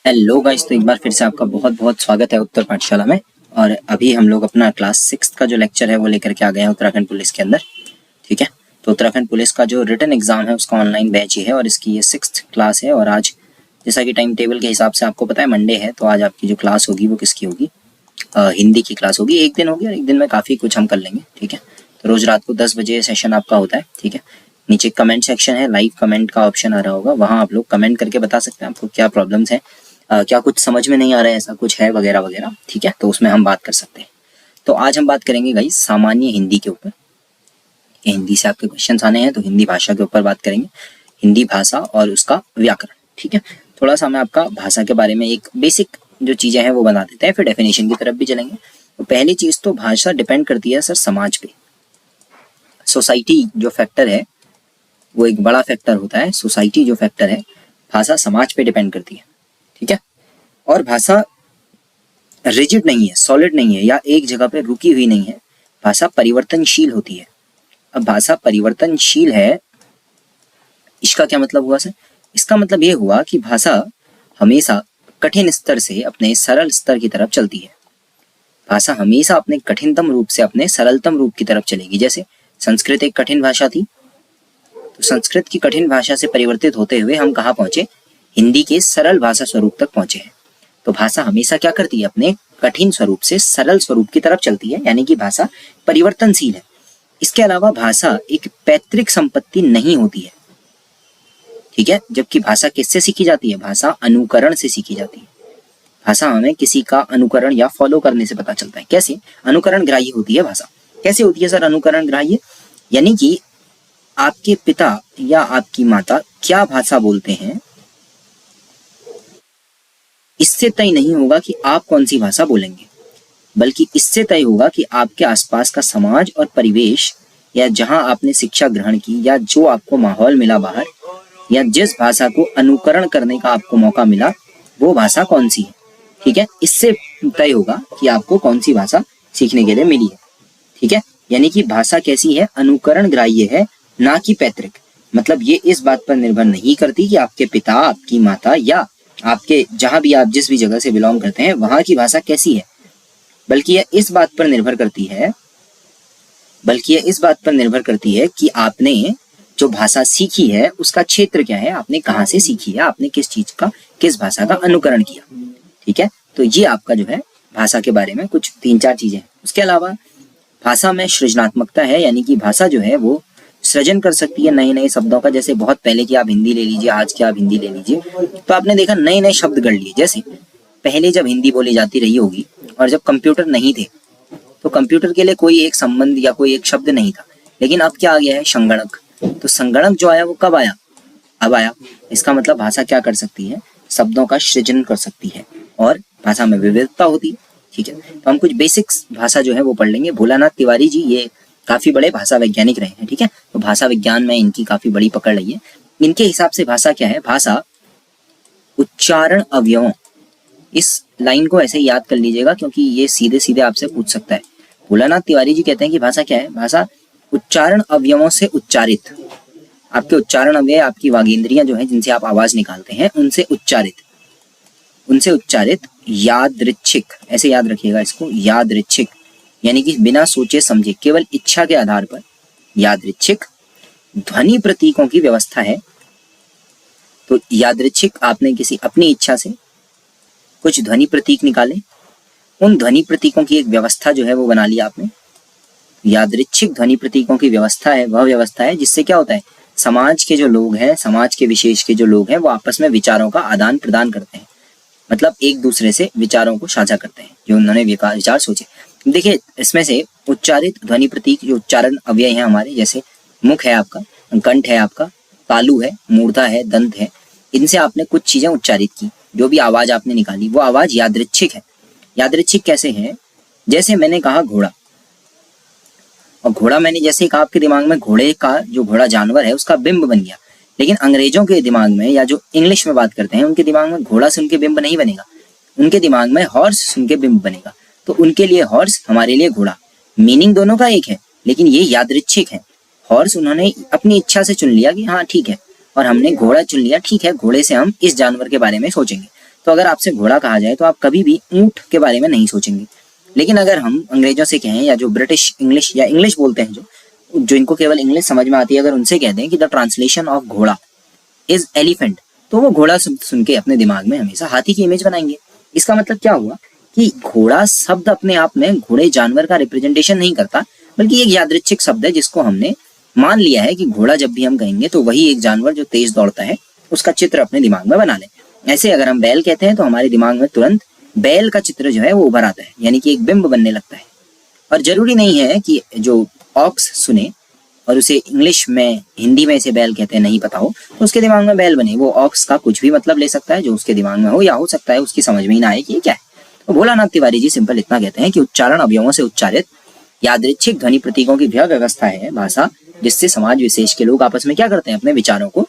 Hello guys, तो एक बार फिर से आपका बहुत बहुत स्वागत है उत्तर पाठशाला में। और अभी हम लोग अपना क्लास 6 का जो लेक्चर है वो लेकर के आ गए हैं उत्तराखंड पुलिस के अंदर। ठीक है, तो उत्तराखंड पुलिस का जो रिटन एग्जाम है उसका ऑनलाइन बैच ही है और इसकी ये 6th क्लास है। और आज जैसा कि टाइम टेबल के हिसाब से आपको पता है मंडे है, तो आज आपकी जो क्लास होगी वो किसकी होगी? हिंदी की क्लास होगी। एक दिन होगी और एक दिन में काफ़ी कुछ हम कर लेंगे। ठीक है, तो रोज़ रात को 10 बजे सेशन आपका होता है। ठीक है, नीचे कमेंट सेक्शन है, लाइव कमेंट का ऑप्शन आ रहा होगा, वहाँ आप लोग कमेंट करके बता सकते हैं आपको क्या प्रॉब्लम्स हैं, क्या कुछ समझ में नहीं आ रहा है, ऐसा कुछ है वगैरह वगैरह। ठीक है, तो उसमें हम बात कर सकते हैं। तो आज हम बात करेंगे गाइस सामान्य हिंदी के ऊपर। हिंदी से आपके क्वेश्चंस आने हैं तो हिंदी भाषा के ऊपर बात करेंगे, हिंदी भाषा और उसका व्याकरण। ठीक है, थोड़ा सा मैं आपका भाषा के बारे में एक बेसिक जो चीज़ें हैं वो बता देते हैं, फिर डेफिनेशन की तरफ भी चलेंगे। तो पहली चीज़ तो भाषा डिपेंड करती है सर समाज पे। सोसाइटी जो फैक्टर है वो एक बड़ा फैक्टर होता है। सोसाइटी जो फैक्टर है, भाषा समाज पे डिपेंड करती है। ठीक है, और भाषा रिजिड नहीं है, सॉलिड नहीं है या एक जगह पे रुकी हुई नहीं है। भाषा परिवर्तनशील होती है। अब भाषा परिवर्तनशील है, इसका क्या मतलब हुआ सर? इसका मतलब ये हुआ कि भाषा हमेशा कठिन स्तर से अपने सरल स्तर की तरफ चलती है। भाषा हमेशा अपने कठिनतम रूप से अपने सरलतम रूप की तरफ चलेगी। जैसे संस्कृत एक कठिन भाषा थी, तो संस्कृत की कठिन भाषा से परिवर्तित होते हुए हम कहाँ पहुंचे? हिंदी के सरल भाषा स्वरूप तक पहुंचे हैं। तो भाषा हमेशा क्या करती है? अपने कठिन स्वरूप से सरल स्वरूप की तरफ चलती है, यानी कि भाषा परिवर्तनशील है। इसके अलावा भाषा एक पैतृक संपत्ति नहीं होती है। ठीक है, जबकि भाषा किससे सीखी जाती है? भाषा अनुकरण से सीखी जाती है। भाषा हमें किसी का अनुकरण या फॉलो करने से पता चलता है। कैसे? अनुकरण ग्राह्य होती है भाषा। कैसे होती है सर अनुकरण ग्राह्य? यानी कि आपके पिता या आपकी माता क्या भाषा बोलते हैं, इससे तय नहीं होगा कि आप कौन सी भाषा बोलेंगे, बल्कि इससे तय होगा कि आपके आसपास का समाज और परिवेश, या जहां आपने शिक्षा ग्रहण की, या जो आपको माहौल मिला बाहर, या जिस भाषा को अनुकरण करने का आपको मौका मिला, वो भाषा कौन सी है। ठीक है, इससे तय होगा कि आपको कौन सी भाषा सीखने के लिए मिली है। ठीक है, यानी कि भाषा कैसी है? अनुकरण ग्राह्य है, ना कि पैतृक। मतलब ये इस बात पर निर्भर नहीं करती कि आपके पिता, आपकी माता या आपके जहां भी आप जिस भी जगह से बिलोंग करते हैं वहां की भाषा कैसी है, बल्कि यह इस बात पर निर्भर करती है कि आपने जो भाषा सीखी है उसका क्षेत्र क्या है, आपने कहाँ से सीखी है, आपने किस चीज का, किस भाषा का अनुकरण किया। ठीक है, तो ये आपका जो है भाषा के बारे में कुछ 3-4 चीजें हैं। उसके अलावा भाषा में सृजनात्मकता है, यानी कि भाषा जो है वो सृजन कर सकती है नए नए शब्दों का। जैसे बहुत पहले की आप हिंदी ले लीजिए, आज की आप हिंदी ले लीजिए, तो आपने देखा नए नए शब्द गढ़ लिए। जैसे पहले जब हिंदी बोली जाती रही होगी और जब कंप्यूटर नहीं थे, तो कंप्यूटर के लिए कोई एक संबंध या कोई एक शब्द नहीं था, लेकिन अब क्या आ गया है? संगणक। तो संगणक जो आया वो कब आया? अब आया। इसका मतलब भाषा क्या कर सकती है? शब्दों का सृजन कर सकती है और भाषा में विविधता होती है। ठीक है, तो हम कुछ बेसिक्स भाषा जो है वो पढ़ लेंगे। भोलानाथ तिवारी जी ये काफी बड़े भाषा वैज्ञानिक रहे हैं। ठीक है, तो भाषा विज्ञान में इनकी काफी बड़ी पकड़ रही है। इनके हिसाब से भाषा क्या है? भाषा उच्चारण अवयवों, इस लाइन को ऐसे याद कर लीजिएगा क्योंकि ये सीधे सीधे आपसे पूछ सकता है। भोलानाथ तिवारी जी कहते हैं कि भाषा क्या है? भाषा उच्चारण अवयवों से उच्चारित, आपके उच्चारण अवयव, आपकी वागेंद्रियां जो है जिनसे आप आवाज निकालते हैं, उनसे उच्चारित यादृच्छिक, ऐसे याद रखिएगा इसको, यादृच्छिक यानी कि बिना सोचे समझे, केवल इच्छा के आधार पर यादृच्छिक ध्वनि प्रतीकों की व्यवस्था है। तो यादृच्छिक, आपने किसी अपनी इच्छा से कुछ ध्वनि प्रतीक निकाले, उन ध्वनि प्रतीकों की एक व्यवस्था जो है वो बना लिया आपने। यादृच्छिक ध्वनि प्रतीकों की व्यवस्था है, वह व्यवस्था है जिससे क्या होता है? समाज के जो लोग हैं, समाज के विशेष के जो लोग हैं, वो आपस में विचारों का आदान प्रदान करते हैं। मतलब एक दूसरे से विचारों को साझा करते हैं, जो उन्होंने विचार सोचे। देखिए इसमें से उच्चारित ध्वनि प्रतीक जो उच्चारण अवयव हैं हमारे, जैसे मुख है आपका, कंठ है आपका, तालु है, मूर्धा है, दंत है, इनसे आपने कुछ चीजें उच्चारित की, जो भी आवाज आपने निकाली वो आवाज यादृच्छिक है। यादृच्छिक कैसे है? जैसे मैंने कहा घोड़ा, और घोड़ा मैंने जैसे कहा आपके दिमाग में घोड़े का, जो घोड़ा जानवर है उसका बिंब बन गया। लेकिन अंग्रेजों के दिमाग में, या जो इंग्लिश में बात करते हैं, उनके दिमाग में घोड़ा सुन के बिंब नहीं बनेगा, उनके दिमाग में हॉर्स सुन के बिंब बनेगा। तो उनके लिए हॉर्स, हमारे लिए घोड़ा, मीनिंग दोनों का एक है, लेकिन ये यादृच्छिक है। हॉर्स उन्होंने अपनी इच्छा से चुन लिया कि हाँ ठीक है, और हमने घोड़ा चुन लिया, ठीक है घोड़े से हम इस जानवर के बारे में सोचेंगे। तो अगर आपसे घोड़ा कहा जाए तो आप कभी भी ऊंट के बारे में नहीं सोचेंगे। लेकिन अगर हम अंग्रेजों से कहें या जो ब्रिटिश इंग्लिश या इंग्लिश बोलते हैं जो इनको केवल इंग्लिश समझ में आती है, अगर उनसे कह दें कि द ट्रांसलेशन ऑफ घोड़ा इज एलिफेंट, तो वो घोड़ा सुन के अपने दिमाग में हमेशा हाथी की इमेज बनाएंगे। इसका मतलब क्या हुआ कि घोड़ा शब्द अपने आप में घोड़े जानवर का रिप्रेजेंटेशन नहीं करता, बल्कि एक यादृच्छिक शब्द है जिसको हमने मान लिया है कि घोड़ा जब भी हम कहेंगे तो वही एक जानवर जो तेज दौड़ता है उसका चित्र अपने दिमाग में बना लें। ऐसे अगर हम बैल कहते हैं तो हमारे दिमाग में तुरंत बैल का चित्र जो है वो उभर आता है, यानी कि एक बिंब बनने लगता है। और जरूरी नहीं है कि जो ऑक्स सुने और उसे इंग्लिश में हिंदी में इसे बैल कहते हैं नहीं पता हो तो उसके दिमाग में बैल बने। वो ऑक्स का कुछ भी मतलब ले सकता है जो उसके दिमाग में हो, या हो सकता है उसकी समझ में ही ना आए कि ये क्या है। तो भोलानाथ तिवारी जी सिंपल इतना कहते हैं कि उच्चारण अवयवों से उच्चारित यादृच्छिक ध्वनि प्रतीकों की वह व्यवस्था है भाषा जिससे समाज विशेष के लोग आपस में क्या करते हैं, अपने विचारों को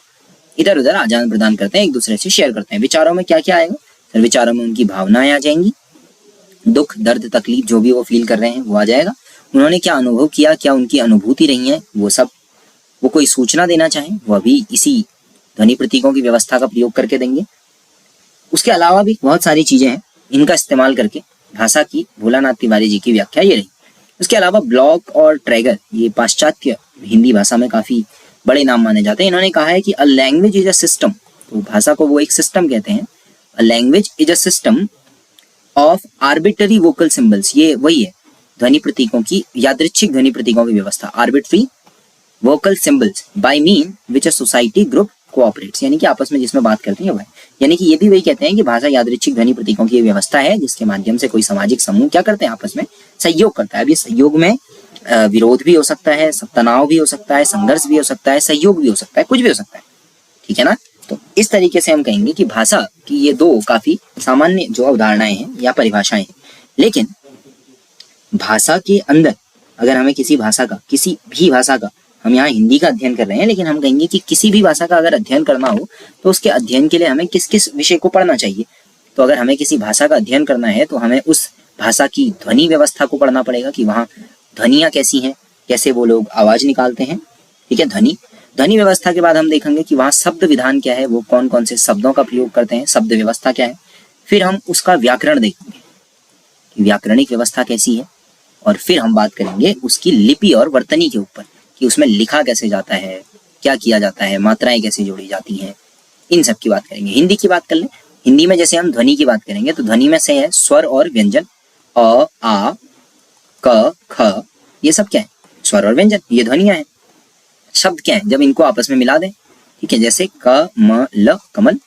इधर उधर आदान प्रदान करते हैं, एक दूसरे से शेयर करते हैं। विचारों में क्या क्या आएगा सर? विचारों में उनकी भावनाएं आ जाएंगी, दुख दर्द तकलीफ जो भी वो फील कर रहे हैं वो आ जाएगा। उन्होंने क्या अनुभव किया, क्या उनकी अनुभूति रही है वो सब, वो कोई सूचना देना चाहें वो भी इसी ध्वनि प्रतीकों की व्यवस्था का प्रयोग करके देंगे। उसके अलावा भी बहुत सारी चीजें हैं, इनका इस्तेमाल करके भाषा की भोलानाथ तिवारी जी की व्याख्या ये रही। उसके अलावा ब्लॉक और ट्रैगर ये पाश्चात्य हिंदी भाषा में काफी बड़े नाम माने जाते हैं। इन्होंने कहा है कि a language is a system, तो भाषा को वो एक सिस्टम कहते हैं। A language is a system of arbitrary vocal symbols, ये वही है ध्वनि प्रतीकों की, यादृच्छिक ध्वनि प्रतीकों की व्यवस्था। Arbitrary vocal symbols by mean which a society group cooperates, यानी कि आपस में जिसमें बात करते हैं वह, यानी कि ये भी वही कहते हैं कि भाषा यादृच्छिक ध्वनि प्रतीकों की व्यवस्था है जिसके माध्यम से कोई सामाजिक समूह क्या करते हैं, आपस में सहयोग करता है। अब ये सहयोग में विरोध भी हो सकता है, तनाव भी हो सकता है, संघर्ष भी हो सकता है, सहयोग भी हो सकता है, कुछ भी हो सकता है, ठीक है ना। तो इस तरीके से हम कहेंगे कि भाषा की ये दो काफी सामान्य जो अवधारणाएं हैं या परिभाषाएं हैं। लेकिन भाषा के अंदर अगर हमें किसी भी भाषा का हम यहाँ हिंदी का अध्ययन कर रहे हैं, लेकिन हम कहेंगे कि किसी भी भाषा का अगर अध्ययन करना हो तो उसके अध्ययन के लिए हमें किस किस विषय को पढ़ना चाहिए। तो अगर हमें किसी भाषा का अध्ययन करना है तो हमें उस भाषा की ध्वनि व्यवस्था को पढ़ना पड़ेगा कि वहाँ ध्वनियाँ कैसी हैं, कैसे वो लोग आवाज निकालते हैं, ठीक है। ध्वनि व्यवस्था के बाद हम देखेंगे कि वहाँ शब्द विधान क्या है, वो कौन कौन से शब्दों का प्रयोग करते हैं, शब्द व्यवस्था क्या है। फिर हम उसका व्याकरण देखेंगे कि व्याकरणिक व्यवस्था कैसी है, और फिर हम बात करेंगे उसकी लिपि और वर्तनी के ऊपर कि उसमें लिखा कैसे जाता है, क्या किया जाता है, मात्राएं कैसे जोड़ी जाती हैं, इन सब की बात करेंगे। हिंदी की बात कर लें, हिंदी में जैसे हम ध्वनि की बात करेंगे तो ध्वनि में से है स्वर और व्यंजन, अ आ क ख, ये सब क्या है, स्वर और व्यंजन, ये ध्वनियां हैं। शब्द क्या है, जब इनको आपस में मिला दें, ठीक है, जैसे क म ल कमल,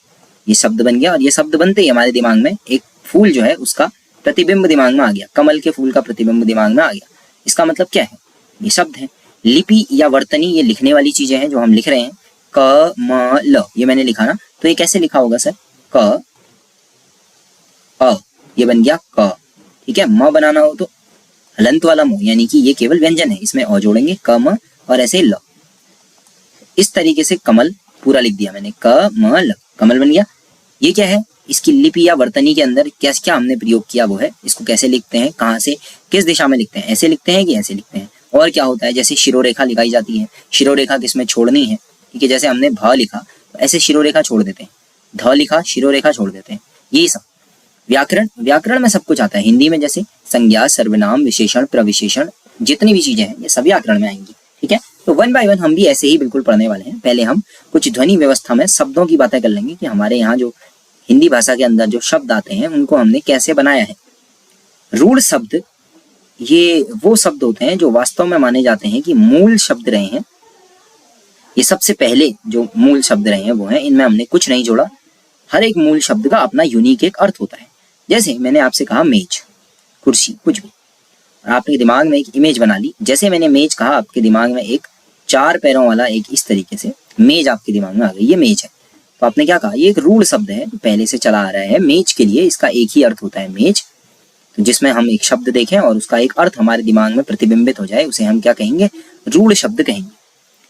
ये शब्द बन गया, और ये शब्द बनते ही हमारे दिमाग में एक फूल जो है उसका प्रतिबिंब दिमाग में आ गया, कमल के फूल का प्रतिबिंब दिमाग में आ गया। इसका मतलब क्या है, ये शब्द है। लिपि या वर्तनी ये लिखने वाली चीजें हैं जो हम लिख रहे हैं, क म ल, ये मैंने लिखा ना, तो ये कैसे लिखा होगा सर, क अ, ये बन गया क, ठीक है। म बनाना हो तो हलंत वाला मुंह, यानी कि ये केवल व्यंजन है, इसमें अ जोड़ेंगे, क म, और ऐसे ल। इस तरीके से कमल पूरा लिख दिया मैंने, क म ल, कमल बन गया। ये क्या है, इसकी लिपि या वर्तनी के अंदर क्या क्या हमने प्रयोग किया वो है, इसको कैसे लिखते हैं, कहाँ से किस दिशा में लिखते हैं, ऐसे लिखते हैं कि ऐसे लिखते हैं। और क्या होता है, जैसे शिरोरेखा लिखाई जाती है, शिरोरेखा किसमें छोड़नी है, ठीक है, जैसे हमने भ लिखा तो ऐसे शिरोरेखा छोड़ देते हैं, ध लिखा शिरोरेखा छोड़ देते हैं, यही सब। व्याकरण में सब कुछ आता है हिंदी में, जैसे संज्ञा, सर्वनाम, विशेषण, प्रविशेषण, जितनी भी चीजें हैं ये सब व्याकरण में आएंगी, ठीक है। तो वन बाय वन हम भी ऐसे ही बिल्कुल पढ़ने वाले हैं। पहले हम कुछ ध्वनि व्यवस्था में शब्दों की बातें कर लेंगे कि हमारे यहाँ जो हिंदी भाषा के अंदर जो शब्द आते हैं उनको हमने कैसे बनाया है। रूढ़ शब्द ये वो शब्द होते हैं जो वास्तव में माने जाते हैं कि मूल शब्द रहे हैं, ये सबसे पहले जो मूल शब्द रहे हैं वो हैं, इनमें हमने कुछ नहीं जोड़ा। हर एक मूल शब्द का अपना यूनिक एक अर्थ होता है। जैसे मैंने आपसे कहा मेज, कुर्सी, कुछ भी, और आपके दिमाग में एक इमेज बना ली। जैसे मैंने मेज कहा, आपके दिमाग में एक 4 पैरों वाला एक इस तरीके से मेज आपके दिमाग में आ गई, ये मेज है। तो आपने क्या कहा, ये एक रूढ़ शब्द है, पहले से चला आ रहा है। मेज के लिए इसका एक ही अर्थ होता है मेज, तो जिसमें हम एक शब्द देखें और उसका एक अर्थ हमारे दिमाग में प्रतिबिंबित हो जाए, उसे हम क्या कहेंगे, रूढ़ शब्द कहेंगे।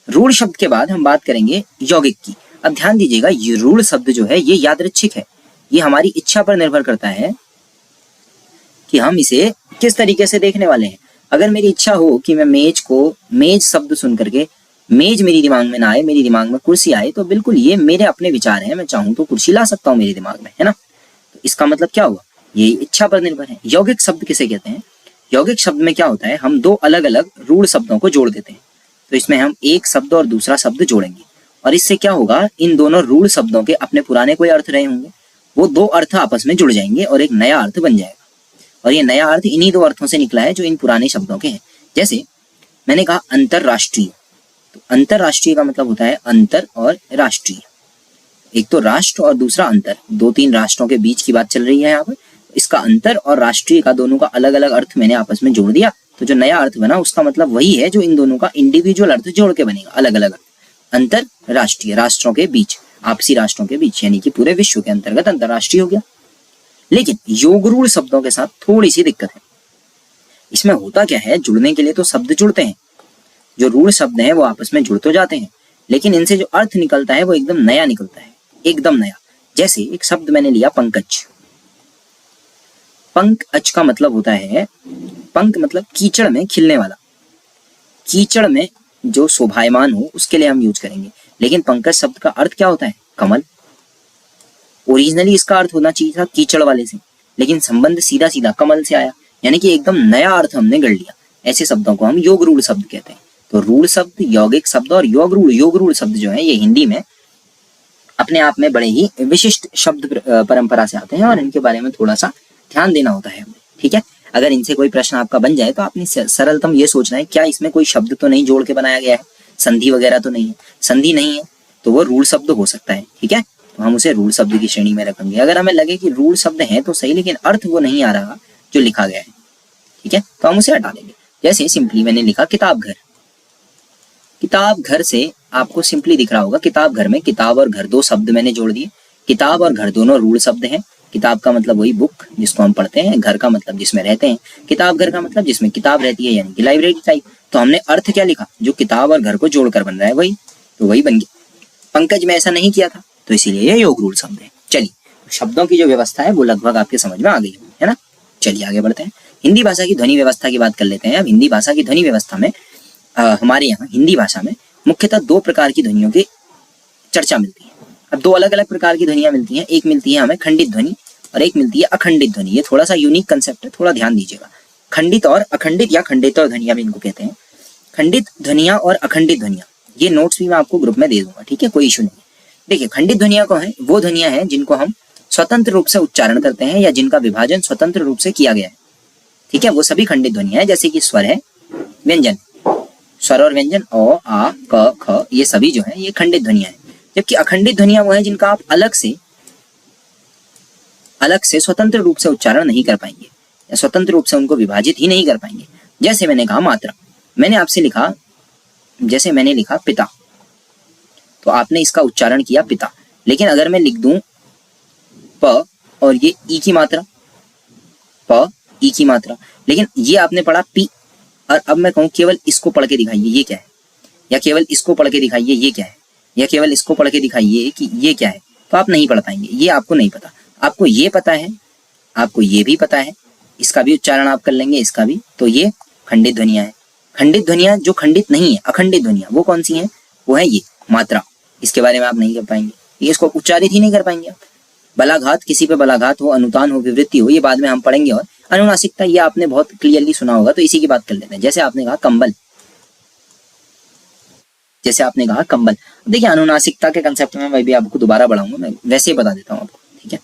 रूढ़ शब्द के बाद हम बात करेंगे यौगिक की। अब ध्यान दीजिएगा, ये रूढ़ शब्द जो है ये यादृच्छिक है, ये हमारी इच्छा पर निर्भर करता है कि हम इसे किस तरीके से देखने वाले हैं। अगर मेरी इच्छा हो कि मैं मेज को, मेज शब्द सुन करके मेज मेरे दिमाग में ना आए, मेरे दिमाग में कुर्सी आए, तो बिल्कुल ये मेरे अपने विचार हैं, मैं चाहूं तो कुर्सी ला सकता हूं मेरे दिमाग में, है ना। तो इसका मतलब क्या हुआ, ये इच्छा पर निर्भर है। यौगिक शब्द किसे कहते हैं, यौगिक शब्द में क्या होता है, हम दो अलग अलग रूढ़ शब्दों को जोड़ देते हैं। तो इसमें हम एक शब्द और दूसरा शब्द जोड़ेंगे और इससे क्या होगा, इन दोनों रूढ़ शब्दों के अपने पुराने कोई अर्थ रहे होंगे, वो दो अर्थ आपस में जुड़ जाएंगे और एक नया अर्थ बन जाएगा। और ये नया अर्थ इन्हीं दो अर्थों से निकला है जो इन पुराने शब्दों के हैं। जैसे मैंने कहा अंतरराष्ट्रीय, तो अंतरराष्ट्रीय का मतलब होता है अंतर और राष्ट्रीय। एक तो राष्ट्र और दूसरा अंतर, दो तीन राष्ट्रों के बीच की बात चल रही है यहाँ पर। इसका अंतर और राष्ट्रीय का दोनों का अलग अलग अर्थ मैंने आपस में जोड़ दिया, तो जो नया अर्थ बना उसका मतलब वही है जो इन दोनों का इंडिविजुअल अर्थ जोड़ के बनेगा, अलग अलग अर्थ। अंतरराष्ट्रीय, राष्ट्रों के बीच, आपसी राष्ट्रों के बीच, यानी कि पूरे विश्व के अंतर्गत अंतरराष्ट्रीय हो गया। लेकिन योगरूढ़ शब्दों के साथ थोड़ी सी दिक्कत है। इसमें होता क्या है, जुड़ने के लिए तो शब्द जुड़ते हैं, जो रूढ़ शब्द हैं वो आपस में जुड़ तो जाते हैं, लेकिन इनसे जो अर्थ निकलता है वो एकदम नया निकलता है, एकदम नया। जैसे एक शब्द मैंने लिया पंकज, पंकज का मतलब होता है, पंक मतलब कीचड़ में खिलने वाला, कीचड़ में जो शोभायमान हो उसके लिए हम यूज करेंगे। लेकिन पंकज शब्द का अर्थ क्या होता है, कमल। ओरिजिनली इसका अर्थ होना चाहिए था कीचड़ वाले से, लेकिन संबंध सीधा सीधा कमल से आया, यानी कि एकदम नया अर्थ हमने गढ़ लिया। ऐसे शब्दों को हम योग रूढ़ शब्द कहते हैं। तो रूढ़ शब्द, यौगिक शब्द और योग रूढ़ शब्द जो है ये हिंदी में अपने आप में बड़े ही विशिष्ट शब्द परंपरा से आते हैं और इनके बारे में थोड़ा सा ध्यान देना होता है, ठीक है। अगर इनसे कोई प्रश्न आपका बन जाए तो आपने सरलतम ये सोचना है, क्या इसमें कोई शब्द तो नहीं जोड़ के बनाया गया है, संधि वगैरह तो नहीं है। संधि नहीं है तो वो रूढ़ शब्द हो सकता है, ठीक है, तो हम उसे रूढ़ शब्द की श्रेणी में रखेंगे। अगर हमें लगे कि रूढ़ शब्द है तो सही, लेकिन अर्थ वो नहीं आ रहा जो लिखा गया है, ठीक है, तो हम उसे हटा देंगे। जैसे सिंपली मैंने लिखा किताब घर, किताब घर से आपको सिंपली दिख रहा होगा, किताब घर में किताब और घर दो शब्द मैंने जोड़ दिए। किताब और घर दोनों रूढ़ शब्द हैं। किताब का मतलब वही बुक जिसको हम पढ़ते हैं, घर का मतलब जिसमें रहते हैं, किताब घर का मतलब जिसमें किताब रहती है, यानी कि लाइब्रेरी टाइप। तो हमने अर्थ क्या लिखा, जो किताब और घर को जोड़कर बन रहा है वही, तो वही बन गया। पंकज में ऐसा नहीं किया था तो इसीलिए ये योग रूढ़ शब्द है। चलिए, शब्दों की जो व्यवस्था है वो लगभग आपके समझ में आ गई है ना। चलिए आगे बढ़ते हैं, हिंदी भाषा की ध्वनि व्यवस्था की बात कर लेते हैं। अब हिंदी भाषा की ध्वनि व्यवस्था में हमारे यहाँ हिंदी भाषा में मुख्यतः दो प्रकार की ध्वनियों की चर्चा मिलती है। अब दो अलग अलग प्रकार की ध्वनियां मिलती हैं, एक मिलती है हमें खंडित ध्वनि और एक मिलती है अखंडित ध्वनि। ये थोड़ा सा यूनिक कंसेप्ट है, थोड़ा ध्यान दीजिएगा। खंडित और अखंडित या खंडित ध्वनियां भी इनको कहते हैं। खंडित ध्वनियां और अखंडित ध्वनियां, ये नोट्स भी मैं आपको ग्रुप में दे दूंगा, ठीक है, कोई इशू नहीं। देखिए, खंडित ध्वनियां को है वो ध्वनियां हैं जिनको हम स्वतंत्र रूप से उच्चारण करते हैं या जिनका विभाजन स्वतंत्र रूप से किया गया है, ठीक है, वो सभी खंडित ध्वनियां हैं। जैसे कि स्वर है, व्यंजन, स्वर और व्यंजन अ, आ, क, ख, ये सभी जो है ये खंडित ध्वनियां हैं। जबकि अखंडित ध्वनियां वो है जिनका आप अलग से स्वतंत्र रूप से उच्चारण नहीं कर पाएंगे या स्वतंत्र रूप से उनको विभाजित ही नहीं कर पाएंगे। जैसे मैंने कहा मात्रा, मैंने आपसे लिखा, जैसे मैंने लिखा पिता, तो आपने इसका उच्चारण किया पिता। लेकिन अगर मैं लिख दूं प और ये ई की मात्रा, प ई की मात्रा, लेकिन ये आपने पढ़ा पी, और अब मैं कहूँ केवल इसको पढ़ के दिखाइए ये क्या है, या केवल इसको पढ़ के दिखाइए ये क्या है, या केवल इसको पढ़ के दिखाइए कि ये क्या है, तो आप नहीं पढ़ पाएंगे। ये आपको नहीं पता, आपको ये पता है, आपको ये भी पता है, इसका भी उच्चारण आप कर लेंगे, इसका भी, तो ये खंडित ध्वनियां हैं। खंडित ध्वनियां जो खंडित नहीं है, अखंडित ध्वनियां, वो कौन सी हैं, वो है ये मात्रा, इसके बारे में आप नहीं कर पाएंगे, ये इसको उच्चारित ही नहीं कर पाएंगे आप। बलाघात, किसी पे बलाघात हो, अनुतान हो, विवृत्ति हो, ये बाद में हम पढ़ेंगे। और अनुनासिकता, ये आपने बहुत क्लियरली सुना होगा, तो इसी की बात कर लेते हैं। जैसे आपने कहा कंबल, जैसे आपने कहा कंबल। देखिए, अनुनासिकता के कंसेप्ट में मैं भी आपको दोबारा बढ़ाऊंगा, मैं वैसे ही बता देता हूँ आपको, ठीक है।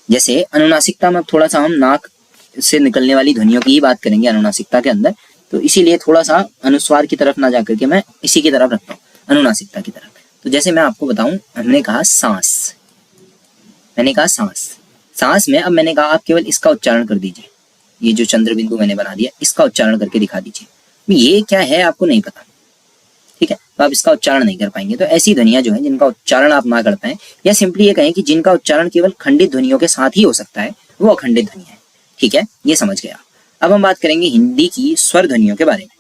जैसे अनुनासिकता में थोड़ा सा हम नाक से निकलने वाली ध्वनियों की ही बात करेंगे अनुनासिकता के अंदर, तो इसीलिए थोड़ा सा अनुस्वार की तरफ ना जाकर के मैं इसी की तरफ रखता हूँ, अनुनासिकता की तरफ। तो जैसे मैं आपको बताऊं, हमने कहा सांस, मैंने कहा सांस, सांस में अब मैंने कहा आप केवल इसका उच्चारण कर दीजिए, ये जो चंद्र बिंदु मैंने बना दिया इसका उच्चारण करके दिखा दीजिए। ये क्या है आपको नहीं पता, ठीक है, तो आप इसका उच्चारण नहीं कर पाएंगे। तो ऐसी ध्वनियां जो है जिनका उच्चारण आप ना कर पाए, या सिंपली ये कहें कि जिनका उच्चारण केवल खंडित ध्वनियों के साथ ही हो सकता है, वो अखंडित ध्वनियां है, ठीक है, ये समझ गया। अब हम बात करेंगे हिंदी की स्वर ध्वनियों के बारे में,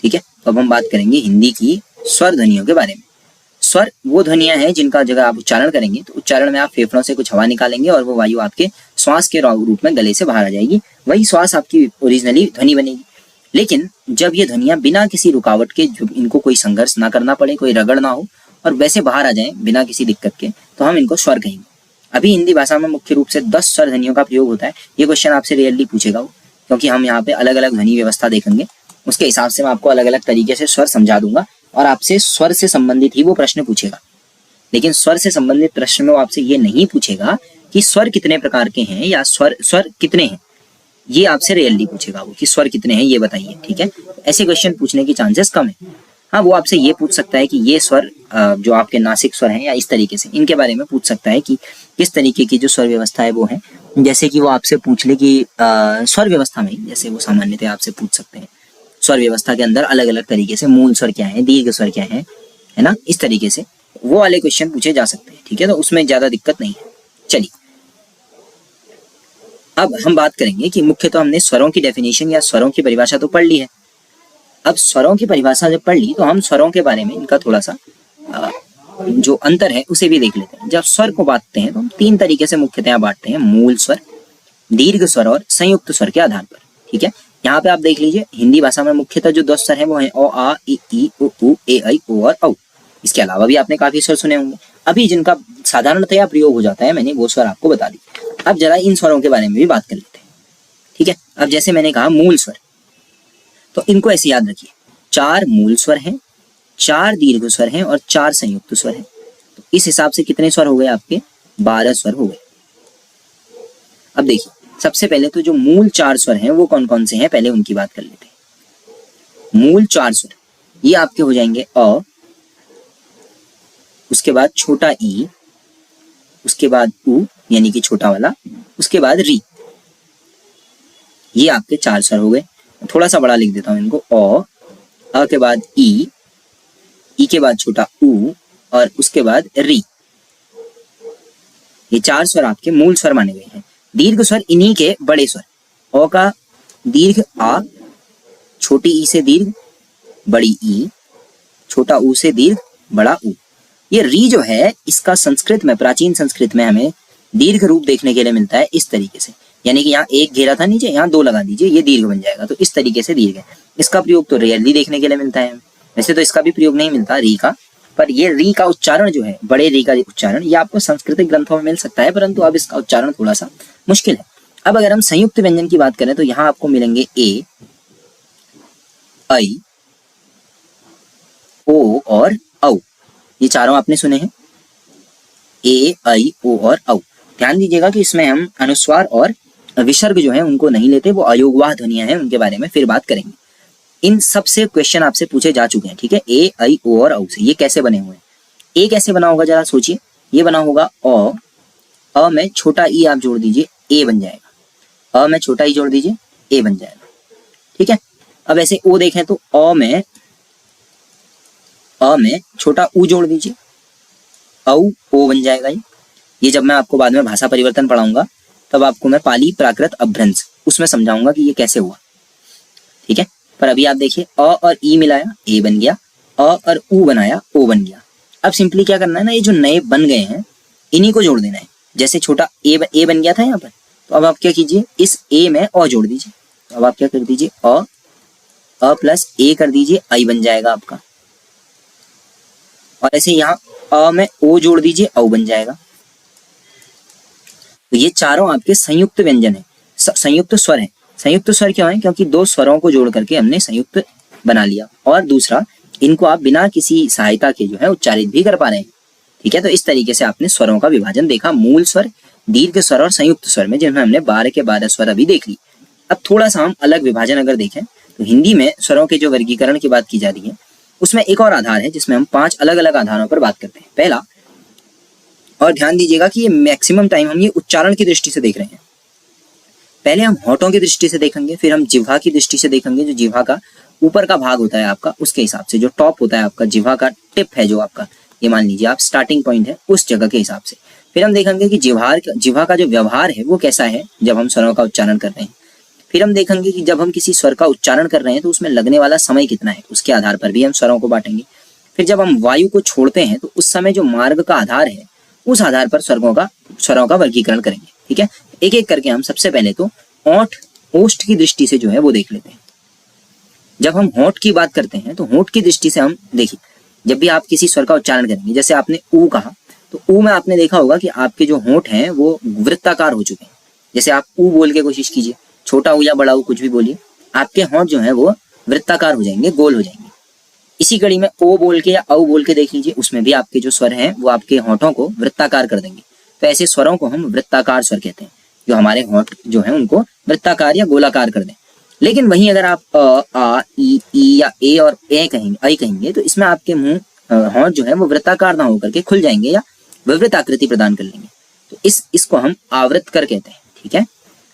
ठीक है, तो अब हम बात करेंगे हिंदी की स्वर ध्वनियों के बारे में। स्वर वो ध्वनियां हैं जिनका जगह आप उच्चारण करेंगे तो उच्चारण में आप फेफड़ों से कुछ हवा निकालेंगे और वो वायु आपके श्वास के रूप में गले से बाहर आ जाएगी, वही श्वास आपकी ओरिजिनली ध्वनि बनेगी। लेकिन जब ये ध्वनियां बिना किसी रुकावट के, जब इनको कोई संघर्ष ना करना पड़े, कोई रगड़ ना हो और वैसे बाहर आ जाए बिना किसी दिक्कत के, तो हम इनको स्वर कहेंगे। अभी हिंदी भाषा में मुख्य रूप से 10 स्वर ध्वनियों का प्रयोग होता है। ये क्वेश्चन आपसे रेयरली पूछेगा वो, क्योंकि हम यहाँ पे अलग अलग ध्वनि व्यवस्था देखेंगे, उसके हिसाब से मैं आपको अलग अलग तरीके से स्वर समझा दूंगा और आपसे स्वर से संबंधित ही वो प्रश्न पूछेगा। लेकिन स्वर से संबंधित प्रश्न में वो आपसे ये नहीं पूछेगा कि स्वर कितने प्रकार के हैं या स्वर कितने हैं, ये आपसे रेयरली पूछेगा वो कि स्वर कितने हैं ये बताइए। ठीक है, ऐसे क्वेश्चन पूछने की चांसेस कम है। हाँ, वो आपसे ये पूछ सकता है कि ये स्वर जो आपके नासिक स्वर हैं या इस तरीके से, इनके बारे में पूछ सकता है कि किस तरीके की जो स्वर व्यवस्था है वो है। जैसे कि वो आपसे पूछ ले कि स्वर व्यवस्था में, जैसे वो सामान्यतः आपसे पूछ सकते हैं स्वर व्यवस्था के अंदर अलग अलग तरीके से मूल स्वर क्या है, दीर्घ स्वर क्या है ना, इस तरीके से वो वाले क्वेश्चन पूछे जा सकते हैं। ठीक है, तो उसमें ज्यादा दिक्कत नहीं है। चलिए, अब हम बात करेंगे कि मुख्यतः हमने स्वरों की डेफिनेशन या स्वरों की परिभाषा तो पढ़ ली है। अब स्वरों की परिभाषा जब पढ़ ली तो हम स्वरों के बारे में इनका थोड़ा सा जो अंतर है उसे भी देख लेते हैं। जब स्वर को बांटते हैं तो हम 3 तरीके से मुख्यतः बांटते हैं, मूल स्वर, दीर्घ स्वर और संयुक्त स्वर के आधार पर। ठीक है, यहाँ पे आप देख लीजिए हिंदी भाषा में मुख्यतः जो 10 स्वर हैं वो हैं ओ, आ, ई, उ, ए, ऐ, ओ और औ। इसके अलावा भी आपने काफी स्वर सुने होंगे। अभी जिनका साधारणतया प्रयोग हो जाता है मैंने वो स्वर आपको बता दी। अब जरा इन स्वरों के बारे में भी बात कर लेते हैं। ठीक है, अब जैसे मैंने कहा मूल स्वर, तो इनको ऐसे याद रखिए, 4 मूल स्वर हैं, 4 दीर्घ स्वर हैं और 4 संयुक्त स्वर हैं। तो इस हिसाब से कितने स्वर हो गए आपके? 12 स्वर हो गए। अब देखिए, सबसे पहले तो जो मूल 4 स्वर हैं वो कौन कौन से हैं, पहले उनकी बात कर लेते हैं। मूल 4 स्वर ये आपके हो जाएंगे अ, उसके बाद छोटा ई, उसके बाद उ यानी कि छोटा वाला, उसके बाद री। ये आपके 4 स्वर हो गए। थोड़ा सा बड़ा लिख देता हूं इनको, अ के बाद ई के बाद छोटा उ और उसके बाद री। ये 4 स्वर आपके मूल स्वर माने गए हैं। दीर्घ स्वर इन्हीं के बड़े स्वर, अ का दीर्घ आ, छोटी ई से दीर्घ बड़ी ई, छोटा ऊ से दीर्घ बड़ा ऊ। ये री जो है इसका संस्कृत में, प्राचीन संस्कृत में हमें दीर्घ रूप देखने के लिए मिलता है इस तरीके से, यानी कि यहाँ एक घेरा था नीचे, यहाँ 2 लगा दीजिए, ये दीर्घ बन जाएगा। तो इस तरीके से दीर्घ है। इसका प्रयोग तो रेयरली देखने के लिए मिलता है। वैसे तो इसका भी प्रयोग नहीं मिलता री का, पर ये री का उच्चारण जो है, बड़े री का उच्चारण, ये आपको सांस्कृतिक ग्रंथों में मिल सकता है, परंतु अब इसका उच्चारण थोड़ा सा मुश्किल है। अब अगर हम संयुक्त व्यंजन की बात करें तो यहाँ आपको मिलेंगे ए, ऐ, ओ और औ। ये चारों आपने सुने हैं, ए, ऐ, ओ और औ। ध्यान दीजिएगा कि इसमें हम अनुस्वार और विसर्ग जो है उनको नहीं लेते, वो अयोगवाह ध्वनियां हैं, उनके बारे में फिर बात करेंगे। इन सब से क्वेश्चन आपसे पूछे जा चुके हैं। ठीक है, ए, ऐ, ओ और औ से ये कैसे बने हुए हैं। ए कैसे बना होगा जरा सोचिए, ये बना होगा अ में छोटा ई आप जोड़ दीजिए, ए बन जाएगा। अ में छोटा ई जोड़ दीजिए, ए बन जाएगा। ठीक है, अब ऐसे ओ देखें तो अ में छोटा ऊ जोड़ दीजिए, औ ओ बन जाएगा। ये जब मैं आपको बाद में भाषा परिवर्तन पढ़ाऊंगा तब आपको मैं पाली प्राकृत अभ्रंश उसमें समझाऊंगा कि ये कैसे हुआ। ठीक है, पर अभी आप देखिए, अ और ई मिलाया ए बन गया, अ और ऊ बनाया ओ बन गया। अब सिंपली क्या करना है ना, ये जो नए बन गए हैं इन्हीं को जोड़ देना है। जैसे छोटा ए बन गया था यहाँ पर, तो अब आप क्या कीजिए, इस ए में अ जोड़ दीजिए। तो अब आप क्या कर दीजिए, अ प्लस ए कर दीजिए, आई बन जाएगा आपका। और ऐसे यहाँ अ में ओ जोड़ दीजिए, औ बन जाएगा। तो ये चारों आपके संयुक्त व्यंजन है, संयुक्त स्वर है। संयुक्त स्वर क्यों है? क्योंकि 2 स्वरों को जोड़ करके हमने संयुक्त बना लिया, और दूसरा इनको आप बिना किसी सहायता के जो है उच्चारित भी कर पा रहे हैं। ठीक है, तो इस तरीके से आपने स्वरों का विभाजन देखा, मूल स्वर, दीर्घ स्वर और संयुक्त स्वर में, जिनमें हमने 12 के 12 स्वर अभी देख ली। अब थोड़ा सा हम अलग विभाजन अगर देखें तो हिंदी में स्वरों के जो वर्गीकरण की बात की जा रही है उसमें एक और आधार है जिसमें हम 5 अलग अलग आधारों पर बात करते हैं। पहला, और ध्यान दीजिएगा कि ये मैक्सिमम टाइम हम ये उच्चारण की दृष्टि से देख रहे हैं। पहले हम होठों की दृष्टि से देखेंगे, फिर हम जिह्वा की दृष्टि से देखेंगे, जो जिह्वा का ऊपर का भाग होता है आपका, उसके हिसाब से जो टॉप होता है आपका, जिह्वा का टिप है जो आपका, ये मान लीजिए आप स्टार्टिंग पॉइंट है, उस जगह के हिसाब से। फिर हम देखेंगे कि जिह्वा का जो व्यवहार है वो कैसा है जब हम स्वरों का उच्चारण कर रहे हैं। फिर हम देखेंगे कि जब हम किसी स्वर का उच्चारण कर रहे हैं तो उसमें लगने वाला समय कितना है, उसके आधार पर भी हम स्वरों को बांटेंगे। फिर जब हम वायु को छोड़ते हैं तो उस समय जो मार्ग का आधार है उस आधार पर स्वरों का वर्गीकरण करेंगे। ठीक है, एक एक करके हम सबसे पहले तो ओठ ओष्ठ की दृष्टि से जो है वो देख लेते हैं। जब हम होठ की बात करते हैं तो होठ की दृष्टि से हम देखिए, जब भी आप किसी स्वर का उच्चारण करेंगे, जैसे आपने ऊ कहा तो ऊ में आपने देखा होगा कि आपके जो होंठ हैं वो वृत्ताकार हो चुके हैं। जैसे आप ऊ बोल के कोशिश कीजिए, छोटा ऊ या बड़ा ऊ कुछ भी बोलिए, आपके होंठ जो है वो वृत्ताकार हो जाएंगे, गोल हो जाएंगे। इसी कड़ी में ओ बोल के या औ बोल के देख लीजिए, उसमें भी आपके जो स्वर हैं वो आपके होंठों को वृत्ताकार कर देंगे। तो ऐसे स्वरों को हम वृत्ताकार स्वर कहते हैं, जो हमारे होंठ जो है उनको वृत्ताकार या गोलाकार कर दें। लेकिन वहीं अगर आप आ ई या ए और ए कहेंगे तो इसमें आपके मुंह होंठ जो है वो वृत्ताकार ना होकर के खुल जाएंगे या विवृत आकृति प्रदान कर लेंगे। तो इसको हम आवृत कर कहते हैं। ठीक है,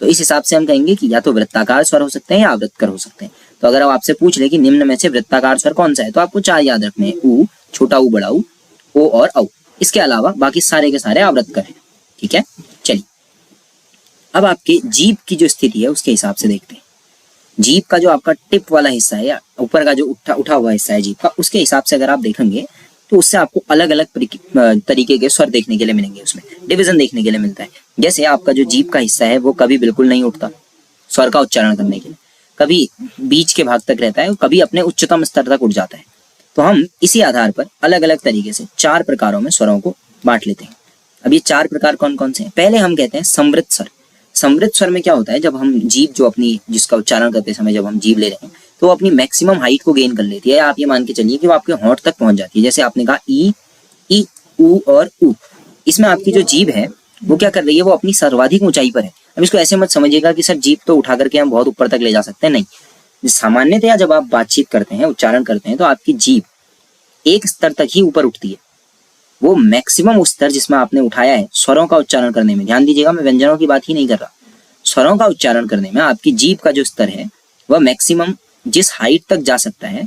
तो इस हिसाब से हम कहेंगे कि या तो वृत्ताकार स्वर हो सकते हैं या आवृत कर हो सकते हैं। तो अगर आप आपसे पूछ ले कि निम्न में से वृत्ताकार स्वर कौन सा है, तो आपको 4 याद रखने हैं, ऊ, छोटा ऊ, बड़ा ऊ, ओ और औ। इसके अलावा बाकी सारे के सारे आवृत कर हैं। ठीक है, चलिए अब आपके जीभ की जो स्थिति है उसके हिसाब से देखते हैं। जीभ का जो आपका टिप वाला हिस्सा है या ऊपर का जो उठा हुआ हिस्सा है जीभ का, उसके हिसाब से अगर आप देखेंगे तो उससे आपको अलग अलग तरीके के स्वर देखने के लिए मिलेंगे, उसमें डिवीजन देखने के लिए मिलता है। जैसे आपका जो जीभ का हिस्सा है वो कभी बिल्कुल नहीं उठता स्वर का उच्चारण करने के लिए, कभी बीच के भाग तक रहता है और कभी अपने उच्चतम स्तर तक उठ जाता है। तो हम इसी आधार पर अलग अलग तरीके से 4 प्रकारों में स्वरों को बांट लेते हैं। अब ये 4 प्रकार कौन कौन से हैं? पहले हम कहते हैं समृद्ध स्वर। समृद्ध स्वर में क्या होता है, जब हम जीभ जो अपनी जिसका उच्चारण करते समय जब हम जीभ ले रहे हैं तो वो अपनी मैक्सिमम हाइट को गेन कर लेती है, या आप ये मान के चलिए कि वो आपके होंठ तक पहुंच जाती है। जैसे आपने कहा ई, ऊ और ऊ, इसमें आपकी जो जीभ है वो क्या कर रही है, वो अपनी सर्वाधिक ऊंचाई पर है। अब इसको ऐसे मत समझिएगा कि सर जीभ तो उठा करके हम बहुत ऊपर तक ले जा सकते हैं, नहीं। सामान्यतया जब आप बातचीत करते हैं, उच्चारण करते हैं, तो आपकी जीभ एक स्तर तक ही ऊपर उठती है। वो मैक्सिमम उस स्तर जिसमें आपने उठाया है स्वरों का उच्चारण करने में, ध्यान दीजिएगा मैं व्यंजनों की बात ही नहीं कर रहा, स्वरों का उच्चारण करने में आपकी जीभ का जो स्तर है वह मैक्सिमम जिस हाइट तक जा सकता है,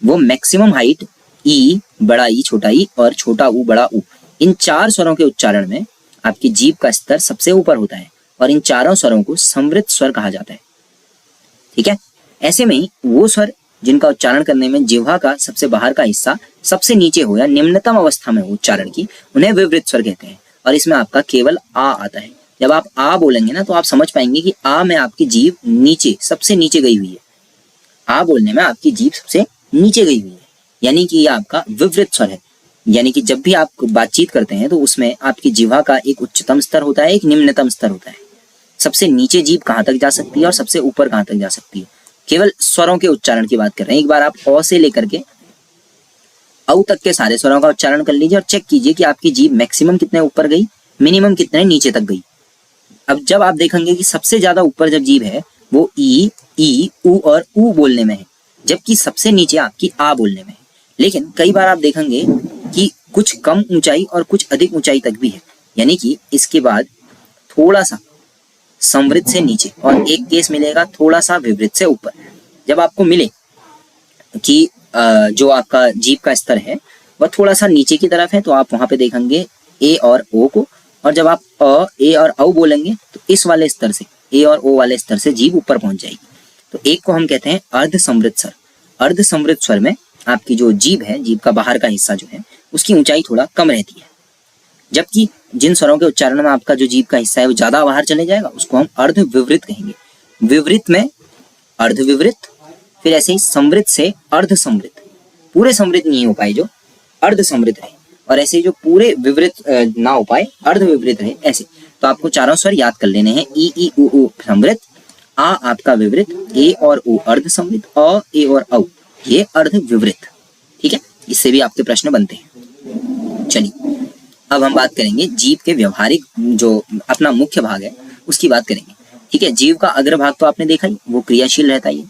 वो मैक्सिमम हाइट ई, बड़ा ई, छोटा ई और छोटा ऊ, बड़ा ऊ, इन 4 स्वरों के उच्चारण में आपकी जीभ का स्तर सबसे ऊपर होता है और इन चारों स्वरों को समृद्ध स्वर कहा जाता है। ठीक है, ऐसे में वो स्वर जिनका उच्चारण करने में जिह्वा का सबसे बाहर का हिस्सा सबसे नीचे हो या निम्नतम अवस्था में हो उच्चारण की, उन्हें विवृत स्वर कहते हैं। और इसमें आपका केवल आ आता है। जब आप आ बोलेंगे ना तो आप समझ पाएंगे कि आ में आपकी जीभ नीचे, सबसे नीचे गई हुई है। आ बोलने में आपकी जीभ सबसे नीचे गई हुई है, यानी कि ये आपका विवृत स्वर है। यानी कि जब भी आप बातचीत करते हैं तो उसमें आपकी जिह्वा का एक उच्चतम स्तर होता है, एक निम्नतम स्तर होता है। सबसे नीचे जीभ कहाँ तक जा सकती है और सबसे ऊपर कहाँ तक जा सकती है, केवल स्वरों के उच्चारण की बात कर रहे हैं। एक बार आप अ से लेकर के औ तक के सारे स्वरों का उच्चारण कर लीजिए और चेक कीजिए कि आपकी जीभ मैक्सिमम कितने ऊपर गई, मिनिमम कितने नीचे तक गई। अब जब आप देखेंगे कि सबसे ज्यादा ऊपर जब जीभ है वो ई, ऊ और ऊ बोलने में है, जबकि सबसे नीचे आपकी आ बोलने में है। लेकिन कई बार आप देखेंगे कि कुछ कम ऊंचाई और कुछ अधिक ऊंचाई तक भी है, यानी कि इसके बाद थोड़ा सा समृद्ध से नीचे और एक केस मिलेगा थोड़ा सा विवृत से ऊपर। जब आपको मिले कि जो आपका जीभ का स्तर है वह थोड़ा सा नीचे की तरफ है, तो आप वहां पे देखेंगे ए और ओ को, और जब आप अ, ए और औ बोलेंगे तो इस वाले स्तर से, ए और ओ वाले स्तर से जीभ ऊपर पहुंच जाएगी। तो एक को हम कहते हैं अर्ध समृद्ध स्वर। अर्ध समृद्ध स्वर में आपकी जो जीभ है, जीभ का बाहर का हिस्सा जो है, उसकी ऊंचाई थोड़ा कम रहती है, जबकि जिन स्वरों के उच्चारण में आपका जो जीभ का हिस्सा है वो ज्यादा बाहर चले जाएगा उसको हम अर्ध विवृत कहेंगे। विवृत में अर्ध विवृत, फिर ऐसे ही समृद्ध से अर्ध समृद्ध, पूरे समृद्ध नहीं हो पाए जो अर्ध समृद्ध रहे, और ऐसे ही जो पूरे विवृत ना हो पाए अर्ध विवृत रहे, ऐसे। तो आपको चारों स्वर याद कर लेने हैं, ई ऊ समृद्ध, आ आपका विवृत, ए और ओ अर्ध समृद्ध, अ ए और औ ये अर्ध विवृत। ठीक है, इससे भी आपके प्रश्न बनते हैं। चलिए अब हम बात करेंगे जीभ के व्यवहारिक जो अपना मुख्य भाग है उसकी बात करेंगे। ठीक है, जीभ का अग्रभाग तो आपने देखा ही, वो क्रियाशील रहता है।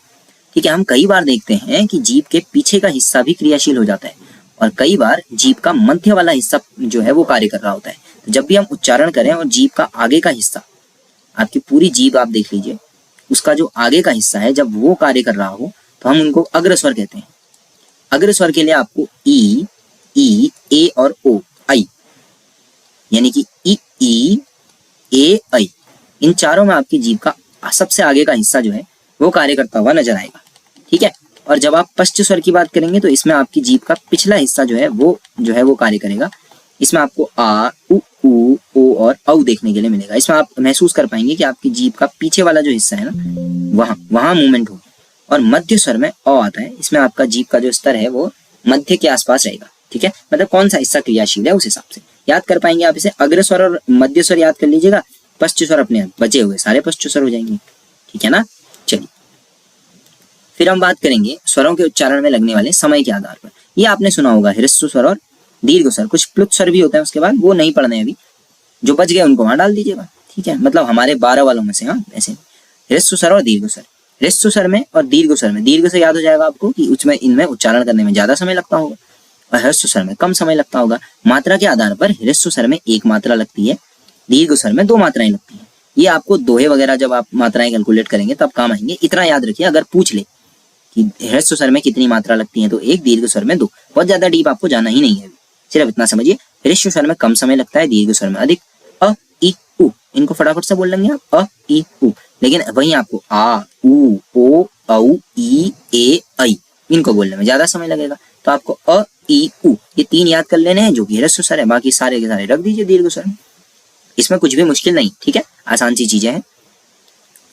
ठीक है, हम कई बार देखते हैं कि जीभ के पीछे का हिस्सा भी क्रियाशील हो जाता है और कई बार जीभ का मध्य वाला हिस्सा जो है वो कार्य कर रहा होता है। तो जब भी हम उच्चारण करें और जीभ का आगे का हिस्सा, आपकी पूरी जीभ आप देख लीजिए, उसका जो आगे का हिस्सा है जब वो कार्य कर रहा हो तो हम उनको अग्रस्वर कहते हैं। अग्रस्वर के लिए आपको ई, ए और ओ, आई, यानी कि ई, ए, आई, इन चारों में आपकी जीभ का सबसे आगे का हिस्सा जो है वो कार्य करता हुआ नजर आएगा। ठीक है, और जब आप पश्च स्वर की बात करेंगे तो इसमें आपकी जीभ का पिछला हिस्सा जो है वो कार्य करेगा। इसमें आपको आ, उ, ओ और औ देखने के लिए मिलेगा। इसमें आप महसूस कर पाएंगे कि आपकी जीभ का पीछे वाला जो हिस्सा है ना वहां मूवमेंट होगी। और मध्य स्वर में अ आता है, इसमें आपका जीभ का जो स्तर है वो मध्य के आसपास रहेगा। ठीक है, मतलब कौन सा हिस्सा क्रियाशील है उस हिसाब से। याद कर पाएंगे आप इसे? अग्र स्वर और मध्य स्वर याद कर लीजिएगा, पश्च स्वर अपने बचे हुए सारे पश्च स्वर हो जाएंगे, ठीक है ना। चलिए फिर हम बात करेंगे स्वरों के उच्चारण में लगने वाले समय के आधार पर। ये आपने सुना होगा ह्रस्व स्वर और दीर्घ स्वर, कुछ प्लुत स्वर भी होते हैं उसके बाद, वो नहीं पढ़ने अभी, जो बच गए उनको वहां डाल दीजिएगा, ठीक है। मतलब हमारे 12 वालों में से, हाँ ऐसे ह्रस्व स्वर और दीर्घ स्वर। ह्रस्व स्वर में और दीर्घ स्वर में, दीर्घ से याद हो जाएगा आपको कि उसमें इनमें उच्चारण करने में ज्यादा समय लगता होगा और ह्रस्व स्वर में कम समय लगता होगा। मात्रा के आधार पर ह्रस्व स्वर में 1 मात्रा लगती है, दीर्घ स्वर में 2 मात्राएं लगती है। ये आपको दोहे वगैरह जब आप मात्राएं कैलकुलेट करेंगे तब काम आएंगे। इतना याद रखिए, अगर पूछ ले कि ह्रस्व स्वर में कितनी मात्रा लगती है तो 1, दीर्घ स्वर में 2। बहुत ज्यादा डीप आपको जाना ही नहीं है, सिर्फ इतना समझिए। ह्रस्व स्वर में कम समय लगता है, दीर्घ स्वर में अधिक। अ इ उ, इनको फटाफट से बोल लेंगे आप, अ इ उ। लेकिन वहीं आपको आ उ ओ औ ई ए ऐ इनको बोलने में ज्यादा समय लगेगा। तो आपको अ इ उ ये 3 याद कर लेने हैं जो कि ह्रस्व स्वर है, बाकी सारे के सारे रख दीजिए दीर्घ स्वर में। इसमें कुछ भी मुश्किल नहीं, ठीक है, आसान सी चीजें हैं।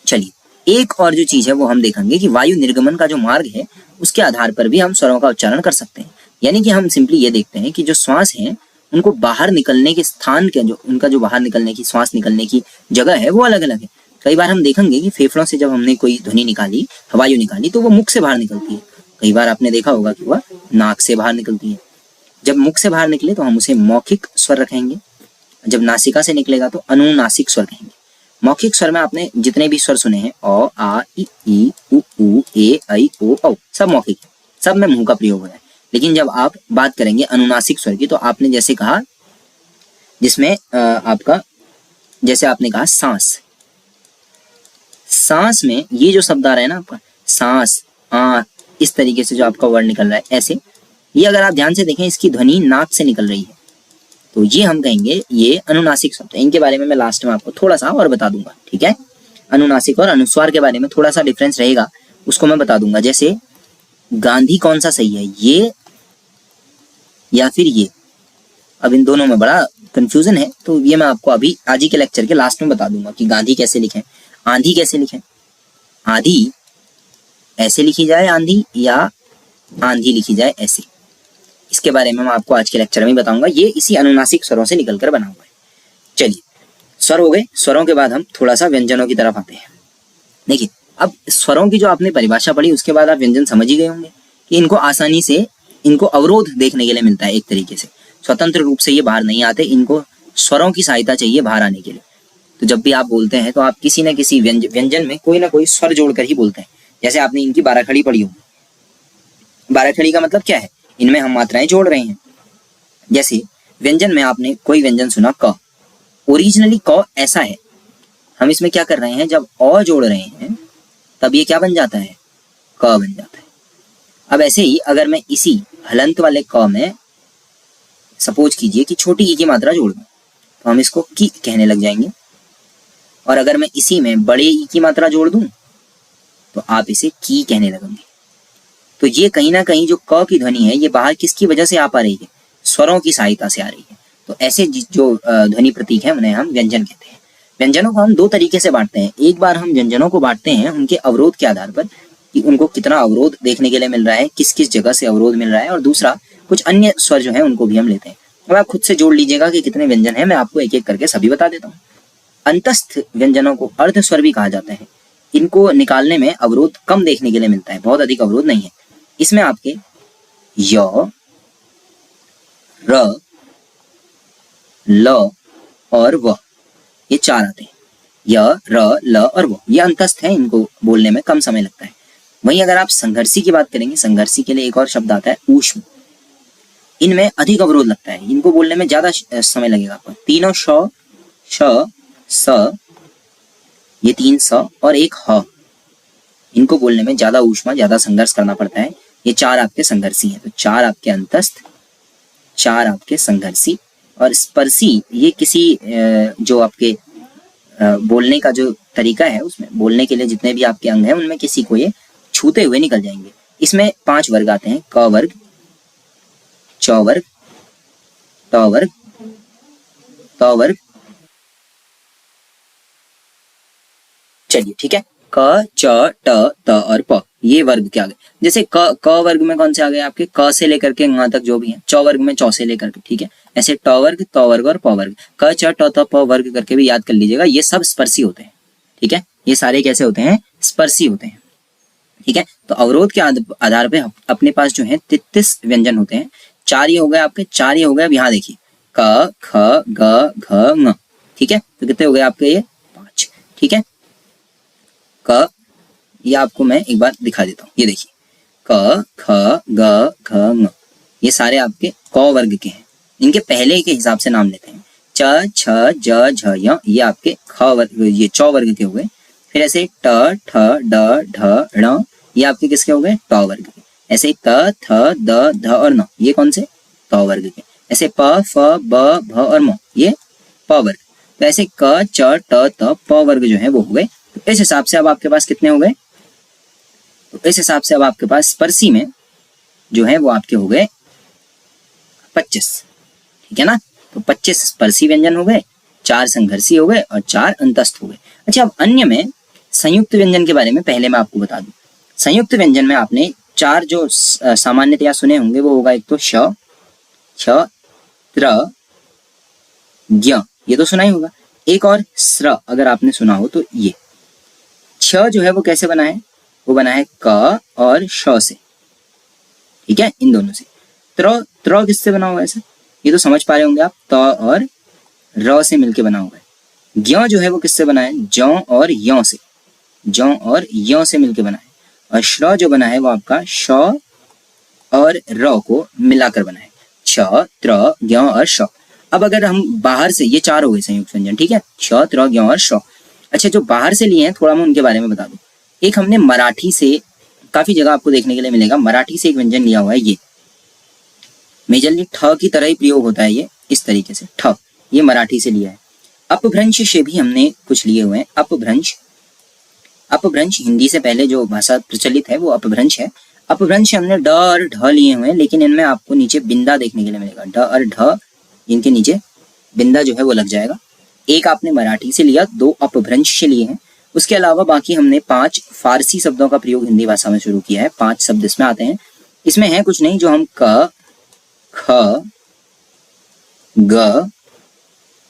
चलिए एक और जो चीज है वो हम देखेंगे कि वायु निर्गमन का जो मार्ग है उसके आधार पर भी हम स्वरों का उच्चारण कर सकते हैं। यानी कि हम सिंपली ये देखते हैं कि जो श्वास है उनको बाहर निकलने के स्थान के, जो उनका जो बाहर निकलने की, श्वास निकलने की जगह है वो अलग अलग है। कई बार हम देखेंगे कि फेफड़ों से जब हमने कोई ध्वनि निकाली, वायु निकाली, तो वो मुख से बाहर निकलती है। कई बार आपने देखा होगा कि वह नाक से बाहर निकलती है। जब मुख से बाहर निकले तो हम उसे मौखिक स्वर रखेंगे, जब नासिका से निकलेगा तो अनुनासिक स्वर कहेंगे। मौखिक स्वर में आपने जितने भी स्वर सुने हैं, अ आ इ उ ऊ ए ऐ ओ औ, सब मौखिक है, सब में मुंह का प्रयोग हो रहा है। लेकिन जब आप बात करेंगे अनुनासिक स्वर की, तो आपने जैसे कहा, जिसमें आपका जैसे आपने कहा सांस, सांस में ये जो शब्द आ रहा है ना आपका, सांस आ, इस तरीके से जो आपका वर्ड निकल रहा है ऐसे, ये अगर आप ध्यान से देखें इसकी ध्वनि नाक से निकल रही है, तो ये हम कहेंगे ये अनुनासिक शब्द है। इनके बारे में मैं लास्ट में आपको थोड़ा सा और बता दूंगा, ठीक है। अनुनासिक और अनुस्वार के बारे में थोड़ा सा डिफरेंस रहेगा, उसको मैं बता दूंगा। जैसे गांधी कौन सा सही है, ये या फिर ये, अब इन दोनों में बड़ा कंफ्यूजन है, तो ये मैं आपको अभी आज ही के लेक्चर के लास्ट में बता दूंगा कि गांधी कैसे लिखें, आंधी कैसे लिखें। आंधी ऐसे लिखी जाए आंधी, या आंधी लिखी जाए ऐसे, इसके बारे में मैं आपको आज के लेक्चर में बताऊंगा। ये इसी अनुनासिक स्वरों से निकलकर बना हुआ है। चलिए स्वर हो गए, स्वरों के बाद हम थोड़ा सा व्यंजनों की तरफ आते हैं। देखिए अब स्वरों की जो आपने परिभाषा पढ़ी उसके बाद आप व्यंजन समझ ही गए होंगे कि इनको आसानी से, इनको अवरोध देखने के लिए मिलता है एक तरीके से, स्वतंत्र रूप से ये बाहर नहीं आते, इनको स्वरों की सहायता चाहिए बाहर आने के लिए। तो जब भी आप बोलते हैं तो आप किसी न किसी व्यंजन में कोई ना कोई स्वर जोड़कर ही बोलते हैं। जैसे आपने इनकी बाराखड़ी पढ़ी होगी, बाराखड़ी का मतलब क्या है, इनमें हम मात्राएं जोड़ रहे हैं। जैसे व्यंजन में आपने कोई व्यंजन सुना क, ओरिजिनली क ऐसा है, हम इसमें क्या कर रहे हैं, जब अ जोड़ रहे हैं तब ये क्या बन जाता है, क बन जाता है। अब ऐसे ही अगर मैं इसी हलंत वाले क में सपोज कीजिए कि छोटी ई की मात्रा जोड़ दूं तो हम इसको की कहने लग जाएंगे, और अगर मैं इसी में बड़े ई की मात्रा जोड़ दूं तो आप इसे की कहने लगेंगे। तो ये कहीं ना कहीं जो क की ध्वनि है ये बाहर किसकी वजह से आ पा रही है, स्वरों की सहायता से आ रही है। तो ऐसे जो ध्वनि प्रतीक है उन्हें हम व्यंजन कहते हैं। व्यंजनों को हम 2 तरीके से बांटते हैं। एक बार हम व्यंजनों को बांटते हैं उनके अवरोध के आधार पर कि उनको कितना अवरोध देखने के लिए मिल रहा है, किस किस जगह से अवरोध मिल रहा है, और दूसरा कुछ अन्य स्वर जो है उनको भी हम लेते हैं। अब आप खुद से जोड़ लीजिएगा कि कितने व्यंजन है, मैं आपको एक एक करके सभी बता देता हूँ। अंतस्थ व्यंजनों को अर्ध स्वर भी कहा जाता है। इनको निकालने में अवरोध कम देखने के लिए मिलता है, बहुत अधिक अवरोध नहीं है। इसमें आपके य, र, ल और व, ये 4 आते हैं। य, र, ल और व, ये अंतस्थ है, इनको बोलने में कम समय लगता है। वहीं अगर आप संघर्षी की बात करेंगे, संघर्षी के लिए एक और शब्द आता है ऊष्म, इनमें अधिक अवरोध लगता है, इनको बोलने में ज्यादा समय लगेगा आपको। तीनों श, श, स, ये 3 स और एक ह, इनको बोलने में ज्यादा ऊष्मा, ज्यादा संघर्ष करना पड़ता है। ये 4 आपके संघर्षी हैं। तो 4 आपके अंतस्थ, 4 आपके संघर्षी, और स्पर्शी ये किसी जो आपके बोलने का जो तरीका है उसमें बोलने के लिए जितने भी आपके अंग हैं उनमें किसी को ये छूते हुए निकल जाएंगे। इसमें 5 वर्ग आते हैं, क वर्ग, च वर्ग, ट वर्ग, त वर्ग। चलिए ठीक है, क, च, ट, त और प, ये वर्ग क्या आ गए। जैसे क वर्ग में कौन से आ गए आपके, क से लेकर के ङ तक जो भी है, च वर्ग में चौ से लेकर के, ठीक है। ऐसे ट वर्ग, त वर्ग और प वर्ग, क च ट त प वर्ग करके भी याद कर लीजिएगा। ये सब स्पर्शी होते हैं, ठीक है। ये सारे कैसे होते हैं? स्पर्शी होते हैं, ठीक है। तो अवरोध के आधार पे अपने पास जो है 33 व्यंजन होते हैं। 4 ये हो गए आपके, 4 ये हो गए। अब यहाँ देखिए क ख ग घ ङ, ठीक है। तो कितने हो गए आपके? ये 5, ठीक है। क, ये आपको मैं एक बार दिखा देता हूँ। ये देखिए क ख ग घ ङ, ये सारे आपके क वर्ग के हैं। इनके पहले के हिसाब से नाम लेते हैं। च छ ज झ य, ये आपके ख वर्ग, ये च वर्ग के हो गए। फिर ऐसे ट ठ ड ढ ण, ये आपके किसके हो गए? ट वर्ग के। ऐसे त थ द ध और न, ये कौन से? त वर्ग के। ऐसे प फ ब भ और म, ये प वर्ग। तो ऐसे क च ट त प वर्ग जो है वो हो गए। तो इस हिसाब से अब आपके पास कितने हो गए? तो इस हिसाब से अब आपके पास स्पर्शी में जो है वो आपके हो गए 25, ठीक है ना। तो 25 स्पर्शी व्यंजन हो गए, 4 संघर्षी हो गए और 4 अंतस्थ हो गए। अच्छा, अब अन्य में संयुक्त व्यंजन के बारे में पहले मैं आपको बता दूं। संयुक्त व्यंजन में आपने 4 जो सामान्यतया सुने होंगे वो होगा, एक तो श, छ, त्र, ज्ञ, ये तो सुना ही होगा। एक और स्र, अगर आपने सुना हो तो ये छ जो है वो कैसे बना है? वो बना है क और श से, ठीक है, इन दोनों से। त्र किससे बना हुआ है सर? ये तो समझ पा रहे होंगे आप, त और र से मिलके बना हुआ है। ज्ञ जो है वो किससे बना है? जौ और य से, जौ और य से मिलके बना है। और श्र जो बना है वो आपका श और र को मिलाकर बना है, छ त्र ज्ञ और श। अब अगर हम बाहर से, ये 4 हो गए संयुक्त व्यंजन, ठीक है, छ त्र ज्ञ और श। अच्छा, जो बाहर से लिए हैं थोड़ा मैं उनके बारे में बता दूं। एक हमने मराठी से, काफी जगह आपको देखने के लिए मिलेगा, मराठी से एक व्यंजन लिया हुआ है। ये मेजरली ठ की तरह ही प्रयोग होता है, ये इस तरीके से ठ, ये मराठी से लिया है। अपभ्रंश से भी हमने कुछ लिए हुए हैं। अपभ्रंश, अपभ्रंश हिंदी से पहले जो भाषा प्रचलित है वो अपभ्रंश है। अपभ्रंश हमने ड और ढ लिए हुए हैं, लेकिन इनमें आपको नीचे बिंदा देखने के लिए मिलेगा। ड और ढ, इनके नीचे बिंदा जो है वो लग जाएगा। एक आपने मराठी से लिया, 2 अपभ्रंश से लिए हैं। उसके अलावा बाकी हमने 5 फारसी शब्दों का प्रयोग हिंदी भाषा में शुरू किया है। 5 शब्द इसमें आते हैं। इसमें है कुछ नहीं, जो हम क, ख, ग,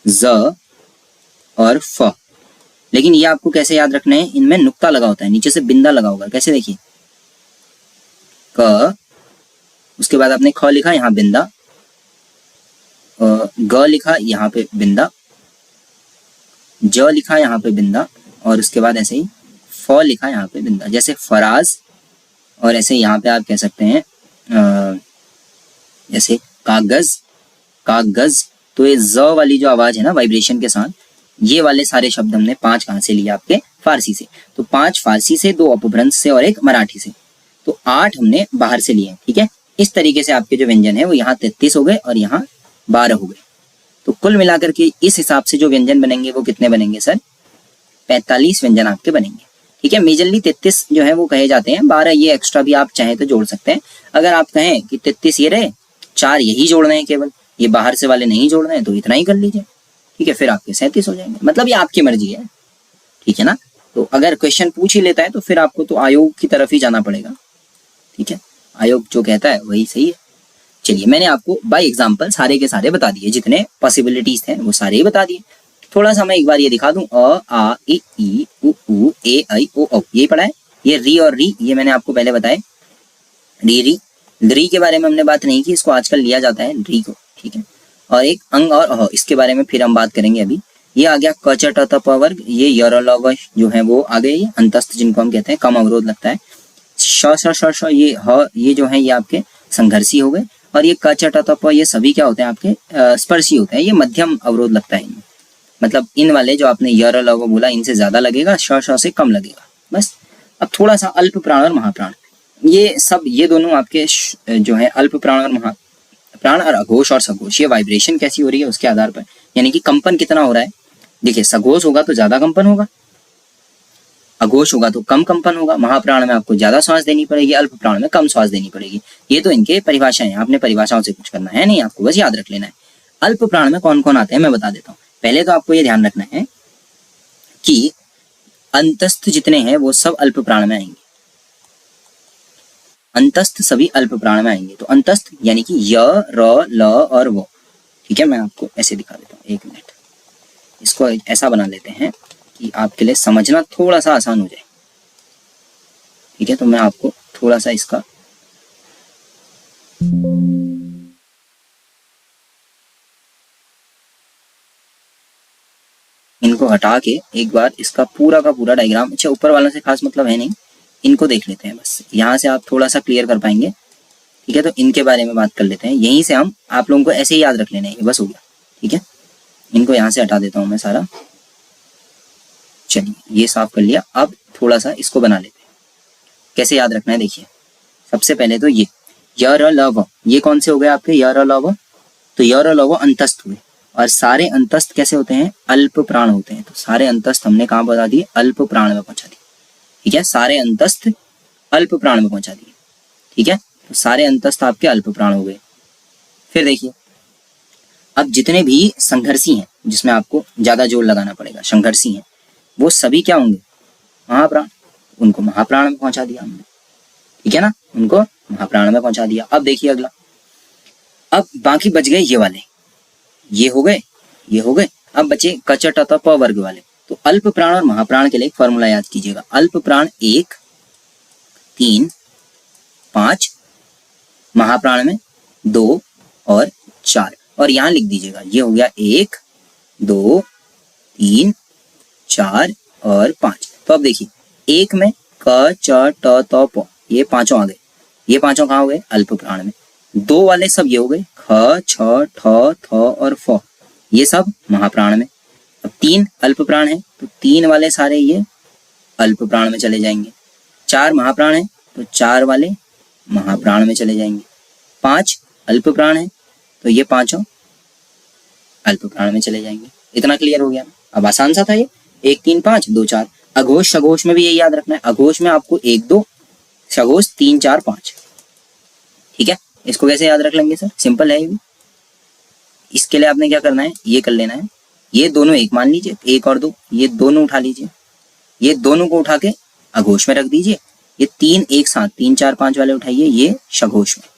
ज और फ। लेकिन ये आपको कैसे याद रखना है? इनमें नुक्ता लगा होता है, नीचे से बिंदा लगा होगा। कैसे? देखिए क, उसके बाद आपने ख लिखा, यहाँ बिंदा, ग लिखा, यहाँ पे बिंदा, ज लिखा, यहाँ पे बिंदा, और उसके बाद ऐसे ही फ लिखा, यहाँ पे बिंदा, जैसे फराज। और ऐसे यहाँ पे आप कह सकते हैं जैसे कागज, कागज। तो ये ज वाली जो आवाज है ना वाइब्रेशन के साथ, ये वाले सारे शब्द हमने 5 कहाँ से लिए? आपके फारसी से। तो 5 फारसी से, 2 अपभ्रंश से और 1 मराठी से। तो 8 हमने बाहर से लिए, ठीक है। इस तरीके से आपके जो व्यंजन है वो यहाँ 33 हो गए और यहाँ 12 हो गए। तो कुल मिलाकर के इस हिसाब से जो व्यंजन बनेंगे वो कितने बनेंगे सर? 45 व्यंजन आपके बनेंगे, ठीक है। मेजरली 33 जो है वो कहे जाते हैं, 12 ये एक्स्ट्रा भी आप चाहें तो जोड़ सकते हैं। अगर आप कहें कि 33 ये रहे, 4 यही जोड़ने हैं, केवल ये बाहर से वाले नहीं जोड़ने हैं, तो इतना ही कर लीजिए, ठीक है। फिर आपके 37 हो जाएंगे। मतलब ये आपकी मर्जी है, ठीक है ना। तो अगर क्वेश्चन पूछ ही लेता है तो फिर आपको तो आयोग की तरफ ही जाना पड़ेगा, ठीक है। आयोग जो कहता है वही सही है। चलिए, मैंने आपको बाय एग्जांपल सारे के सारे बता दिए, जितने पॉसिबिलिटीज थे वो सारे ही बता दिए। थोड़ा सा मैं एक बार ये दिखा दूं, अ आ इ ई उ ए ऐ ओ औ, यही पढ़ा है। ये री और री, ये मैंने आपको पहले बताए। री री, री के बारे में हमने बात नहीं की, इसको आजकल लिया जाता है री को, ठीक है। और एक अंग और अह, इसके बारे में फिर हम बात करेंगे। अभी ये आ गया क च ट त प वर्ग, ये य जो है वो आ गए, ये अंतस्थ जिनको हम कहते हैं, कम अवरोध लगता है। श श श श, ये ह, ये जो है ये आपके संघर्षी हो गए। और ये क च ट त प, ये सभी क्या होते हैं? आपके स्पर्शी होते हैं। ये मध्यम अवरोध लगता है इनमें, मतलब इन वाले जो आपने य र ल व बोला, इनसे ज्यादा लगेगा, श श से कम लगेगा, बस। अब थोड़ा सा अल्प प्राण और महाप्राण, ये सब, ये दोनों आपके जो है अल्प प्राण और महाप्राण, और अघोष और सघोष, ये वाइब्रेशन कैसी हो रही है उसके आधार पर, यानी कि कंपन कितना हो रहा है। देखिए, सघोष होगा तो ज्यादा कंपन होगा, अघोष होगा तो कम कंपन होगा। महाप्राण में आपको ज्यादा श्वास देनी पड़ेगी, अल्प प्राण में कम श्वास देनी पड़ेगी। ये तो इनके परिभाषाएं हैं, आपने परिभाषाओं से कुछ करना है नहीं, आपको बस याद रख लेना है। अल्प प्राण में कौन कौन आते हैं मैं बता देता हूँ। पहले तो आपको ये ध्यान रखना है कि अंतस्थ जितने हैं वो सब अल्प प्राण में आएंगे, अंतस्थ सभी अल्प प्राण में आएंगे। तो अंतस्थ यानी कि य र ल और वो, ठीक है, मैं आपको ऐसे दिखा देता हूँ, एक मिनट। इसको ऐसा बना लेते हैं कि आपके लिए समझना थोड़ा सा आसान हो जाए। ठीक है, तो मैं आपको थोड़ा सा इसका इनको हटा के एक बार इसका पूरा का पूरा डायग्राम, अच्छा ऊपर वालों से खास मतलब है नहीं, इनको देख लेते हैं बस, यहाँ से आप थोड़ा सा क्लियर कर पाएंगे। ठीक है, तो इनके बारे में बात कर लेते हैं। यहीं से हम आप लोगों को ऐसे ही याद रख लेने हैं, बस हो गया। ठीक है, इनको यहाँ से हटा देता हूँ मैं सारा। चलिए, ये साफ कर लिया। अब थोड़ा सा इसको बना लेते हैं। कैसे याद रखना है, देखिए। सबसे पहले तो ये य र ल व, ये कौन से हो गए आपके, य र ल व। तो य र ल व अंतस्थ हुए, और सारे अंतस्थ कैसे होते हैं, अल्प प्राण होते हैं। तो सारे अंतस्थ हमने कहाँ बता दिए, अल्प प्राण में पहुंचा दिए। ठीक है, सारे अंतस्थ अल्प प्राण में पहुंचा दिए। ठीक है, तो सारे अंतस्थ आपके अल्प प्राण हो गए। फिर देखिए, अब जितने भी संघर्षी हैं, जिसमें आपको ज्यादा जोर लगाना पड़ेगा, संघर्षी हैं, वो सभी क्या होंगे, महाप्राण। उनको महाप्राण में पहुंचा दिया हमने। ठीक है ना, उनको महाप्राण में पहुंचा दिया। अब देखिए अगला, अब बाकी बच गए ये वाले, ये हो गए, ये हो गए। अब बचे क च ट त प वर्ग वाले। तो अल्प प्राण और महाप्राण के लिए एक फॉर्मूला याद कीजिएगा। अल्प प्राण 1, 3, 5, महाप्राण में 2 और 4, और यहां लिख दीजिएगा, ये हो गया 1, 2, 3, 4 और 5। तो अब देखिए, 1 में क च ट त प, ये पांचों आ गए। ये पांचों कहाँ हो गए, अल्प प्राण में। 2 वाले सब ये हो गए, ख छ ठ थ और फ, ये सब महाप्राण में। अब 3 अल्प प्राण है, तो 3 वाले सारे ये अल्प प्राण में चले जाएंगे। 4 महाप्राण है, तो 4 वाले महाप्राण में चले जाएंगे। 5 अल्प प्राण है, तो ये पांचों अल्प प्राण में चले जाएंगे। इतना क्लियर हो गया। अब आसान सा था ये, 1 3 5 2 4। अघोष सघोष में भी यही याद रखना है। अघोष में आपको 1 2, सघोष 3 4 5। ठीक है, इसको कैसे याद रख लेंगे सर, सिंपल है ये भी। इसके लिए आपने क्या करना है, ये कर लेना है, ये दोनों एक मान लीजिए, 1 और 2, ये दोनों उठा लीजिए, ये दोनों को उठा के अघोष में रख दीजिए। ये 3 एक साथ 3 4 5 वाले उठाइए, ये सघोष में।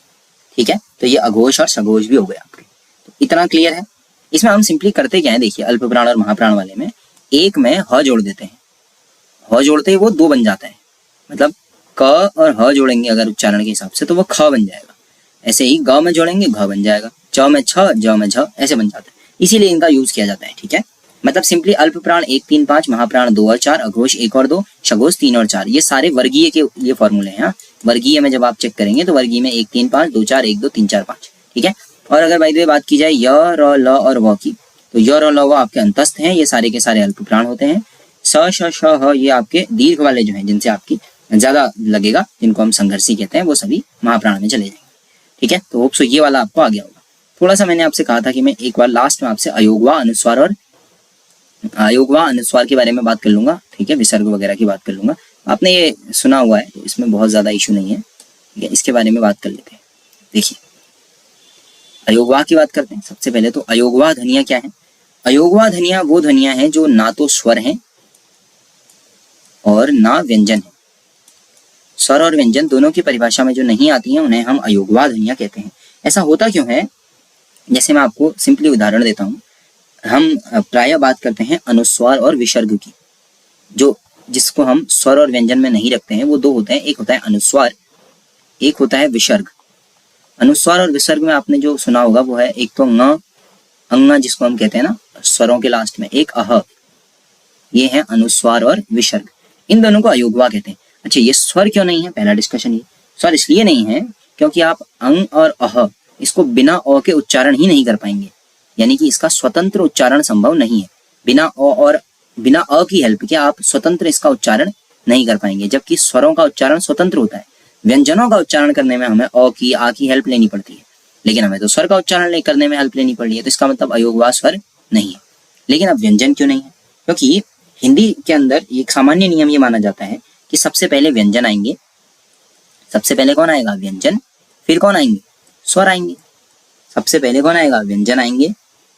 ठीक है, तो ये अघोष और सघोष भी हो गए आपके। तो इतना क्लियर है। इसमें हम सिंपली करते क्या है, देखिए, अल्प प्राण और महाप्राण वाले में एक में ह जोड़ देते हैं। ह जोड़ते ही वो 2 बन जाता है, मतलब क और ह जोड़ेंगे अगर उच्चारण के हिसाब से तो वो ख बन जाएगा। ऐसे ही ग में जोड़ेंगे घ बन जाएगा, च में छ, ज में झ, ऐसे बन जाता है। इसीलिए इनका यूज किया जाता है। ठीक है, मतलब सिंपली अल्प प्राण 1 3 5, महाप्राण 2 और 4, अघोष 1 और 2, सघोष 3 और 4। ये सारे वर्गीय के ये फॉर्मूले हैं। वर्गीय में जब आप चेक करेंगे तो वर्गीय में 1 3 5 2 4 1 2 3 4 5। ठीक है, और अगर बाय द वे बात की जाए य र ल और व की, तो य र ल व आपके अंतस्थ हैं, ये सारे के सारे अल्प प्राण होते हैं। स श श ह ये आपके दीर्घ वाले जो हैं, जिनसे आपकी ज्यादा लगेगा, जिनको हम संघर्षी कहते हैं, वो सभी महाप्राण में चले जाएंगे। ठीक है, तो होप सो ये वाला आपको आ गया होगा। थोड़ा सा मैंने आपसे कहा था कि मैं एक बार लास्ट में आपसे अयोगवा अनुस्वार और अयोगवा अनुस्वार के बारे में बात कर लूंगा। ठीक है, विसर्ग वगैरह की बात कर लूंगा। आपने ये सुना हुआ है, तो इसमें बहुत ज्यादा इशू नहीं है। ठीक है, इसके बारे में बात कर लेते हैं। देखिए, अयोगवा की बात करते हैं। सबसे पहले तो अयोगवा ध्वनियां क्या है। अयोगवा ध्वनियां वो ध्वनियां हैं जो ना तो स्वर हैं और ना व्यंजन है। स्वर और व्यंजन दोनों की परिभाषा में जो नहीं आती हैं, उन्हें हम अयोगवा ध्वनियां कहते हैं। ऐसा होता क्यों है, जैसे मैं आपको सिंपली उदाहरण देता हूँ। हम प्रायः बात करते हैं अनुस्वार और विसर्ग की, जो जिसको हम स्वर और व्यंजन में नहीं रखते हैं। वो 2 होते हैं, एक होता है अनुस्वार, एक होता है विसर्ग। अनुस्वार और विसर्ग में आपने जो सुना होगा वो है एक तो ङ, अंग जिसको हम कहते हैं ना स्वरों के लास्ट में, एक अह, ये है अनुस्वार और विसर्ग। इन दोनों को अयोगवा कहते हैं। अच्छा, ये स्वर क्यों नहीं है, पहला डिस्कशन ये। स्वर इसलिए नहीं है क्योंकि आप अंग और अह इसको बिना अ के उच्चारण ही नहीं कर पाएंगे, यानी कि इसका स्वतंत्र उच्चारण संभव नहीं है। बिना अ और बिना अ की हेल्प के आप स्वतंत्र इसका उच्चारण नहीं कर पाएंगे, जबकि स्वरों का उच्चारण स्वतंत्र होता है। व्यंजनों का उच्चारण करने में हमें अ की, आ की हेल्प लेनी पड़ती है, लेकिन हमें तो स्वर का उच्चारण करने में हेल्प लेनी पड़ रही है। तो इसका मतलब अयोगवा स्वर नहीं है। लेकिन अब व्यंजन क्यों नहीं है, क्योंकि हिंदी के अंदर एक सामान्य नियम ये माना जाता है कि सबसे पहले व्यंजन आएंगे। सबसे पहले कौन आएगा, व्यंजन, फिर कौन आएंगे, स्वर आएंगे। सबसे पहले कौन आएगा, व्यंजन आएंगे,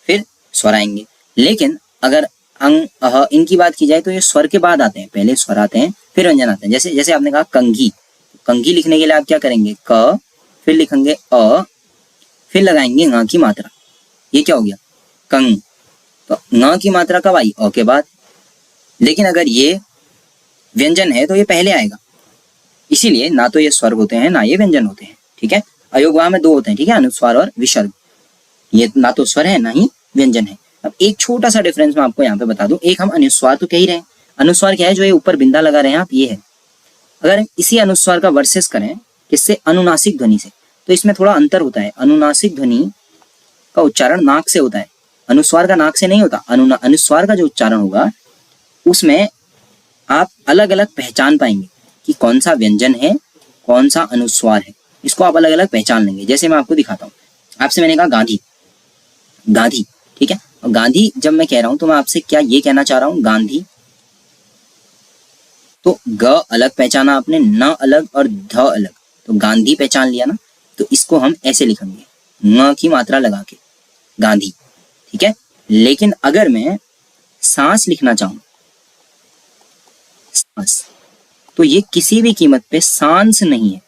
फिर स्वर आएंगे। लेकिन अगर अंग अह इनकी बात की जाए तो ये स्वर के बाद आते हैं, पहले स्वर आते हैं फिर व्यंजन आते हैं। जैसे जैसे आपने कहा कंघी, कंघी लिखने के लिए आप क्या करेंगे, क, फिर लिखेंगे अ, फिर लगाएंगे ङ की मात्रा। ये क्या हो गया, कंग। तो न की मात्रा कब आई, अ के बाद। लेकिन अगर ये व्यंजन है तो ये पहले आएगा, इसीलिए ना तो ये स्वर होते हैं ना ये व्यंजन होते हैं, ठीक है। अयोगवाह में दो होते हैं, ठीक है, अनुस्वार और विसर्ग। ये ना तो स्वर है ना ही व्यंजन है। अब एक छोटा सा डिफरेंस मैं आपको यहाँ पे बता दूं, एक हम अनुस्वार तो कह ही रहे हैं, अनुस्वार क्या है, जो ये ऊपर बिंदा लगा रहे हैं आप, ये है। अगर हम इसी अनुस्वार का वर्सेस करें किससे, अनुनासिक ध्वनि से, तो इसमें थोड़ा अंतर होता है। अनुनासिक ध्वनि का उच्चारण नाक से होता है, अनुस्वार का नाक से नहीं होता। अनुस्वार का जो उच्चारण होगा उसमें आप अलग अलग पहचान पाएंगे कि कौन सा व्यंजन है कौन सा अनुस्वार है, इसको आप अलग अलग पहचान लेंगे। जैसे मैं आपको दिखाता हूँ, आपसे मैंने कहा गांधी, गांधी, ठीक है। और गांधी जब मैं कह रहा हूं तो मैं आपसे क्या ये कहना चाह रहा हूं, गांधी। तो ग अलग पहचाना आपने, न अलग और ध अलग, तो गांधी पहचान लिया ना। तो इसको हम ऐसे लिखेंगे, न की मात्रा लगा के, गांधी, ठीक है। लेकिन अगर मैं सांस लिखना चाहूं, सांस, तो ये किसी भी कीमत पे सांस नहीं है,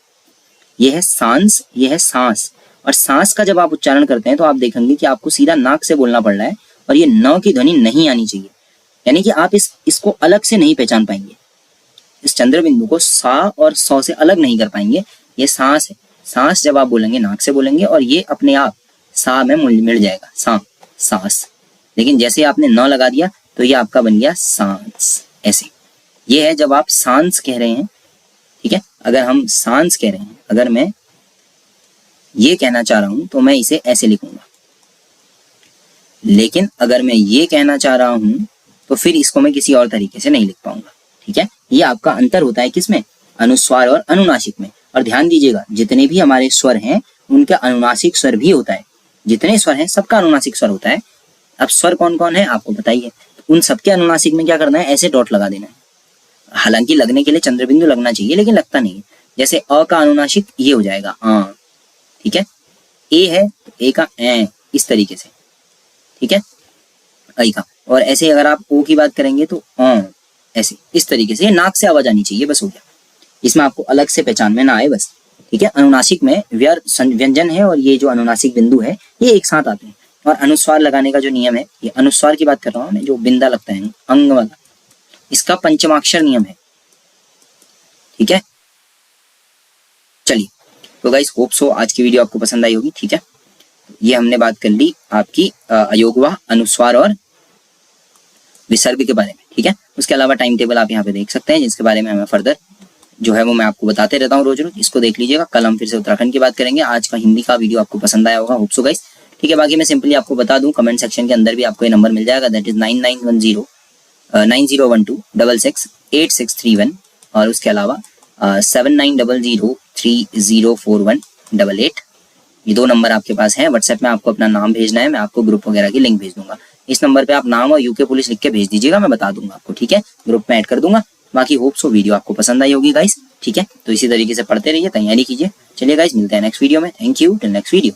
ये है सांस, ये है सांस। और सांस का जब आप उच्चारण करते हैं तो आप देखेंगे कि आपको सीधा नाक से बोलना पड़ रहा है और ये न की ध्वनि नहीं आनी चाहिए, यानी कि आप इसको अलग से नहीं पहचान पाएंगे, इस चंद्र बिंदु को सा और सौ से अलग नहीं कर पाएंगे। ये सांस है, सांस जब आप बोलेंगे नाक से बोलेंगे और ये अपने आप सा में मिल जाएगा, सा, सांस। लेकिन जैसे आपने न लगा दिया तो ये आपका बन गया सांस, ऐसे। ये है जब आप सांस कह रहे हैं, ठीक है। अगर हम सांस कह रहे हैं, अगर मैं ये कहना चाह रहा हूं तो मैं इसे ऐसे लिखूंगा। लेकिन अगर मैं ये कहना चाह रहा हूं तो फिर इसको मैं किसी और तरीके से नहीं लिख पाऊंगा, ठीक है। ये आपका अंतर होता है किसमें, अनुस्वार और अनुनासिक में। और ध्यान दीजिएगा, जितने भी हमारे स्वर हैं उनका अनुनासिक स्वर भी होता है, जितने स्वर हैं सबका अनुनासिक स्वर होता है। अब स्वर कौन कौन है आपको बताइए, उन सबके अनुनासिक में क्या करना है, ऐसे डॉट लगा देना है। हालांकि लगने के लिए चंद्रबिंदु लगना चाहिए लेकिन लगता नहीं है। जैसे अ का अनुनासिक ये हो जाएगा आ, ठीक है। ए है तो ए का ए, इस तरीके से, ठीक है, आई का। और ऐसे अगर आप ओ की बात करेंगे तो ऐसे, इस तरीके से नाक से आवाज आनी चाहिए, बस हो गया। इसमें आपको अलग से पहचान में ना आए बस, ठीक है। अनुनासिक में व्यंजन है और ये जो अनुनासिक बिंदु है ये एक साथ आते हैं। और अनुस्वार लगाने का जो नियम है, ये अनुस्वार की बात कर रहा हूँ मैं, जो बिंदा लगता है अंग वाला, इसका पंचमाक्षर नियम है, ठीक है। चलिए तो गाइस, होप सो आज की वीडियो आपको पसंद आई होगी, ठीक है। ये हमने बात कर ली आपकी अयोगवाह, अनुस्वार और विसर्ग के बारे में, ठीक है। उसके अलावा टाइम टेबल आप यहाँ पे देख सकते हैं, जिसके बारे में हमें फर्दर जो है वो मैं आपको बताते रहता हूँ रोज रोज, इसको देख लीजिएगा। कल हम फिर से उत्तराखंड की बात करेंगे। आज का हिंदी का वीडियो आपको पसंद आया होगा, होप सो गाइस, ठीक है। बाकी मैं सिंपली आपको बता दूं, कमेंट सेक्शन के अंदर भी आपको ये नंबर मिल जाएगा, दैट इज 9012668631 और उसके अलावा 7900304188। ये दो नंबर आपके पास हैं। व्हाट्सएप में आपको अपना नाम भेजना है, मैं आपको ग्रुप वगैरह की लिंक भेज दूंगा। इस नंबर पे आप नाम और यूके पुलिस लिख के भेज दीजिएगा, मैं बता दूंगा आपको, ठीक है। ग्रुप में ऐड कर दूंगा। बाकी होप सो वीडियो आपको पसंद आई होगी गाइस, ठीक है। तो इसी तरीके से पढ़ते रहिए, तैयारी कीजिए। चलिए गाइस, मिलते हैं नेक्स्ट वीडियो में। Thank you, till next video.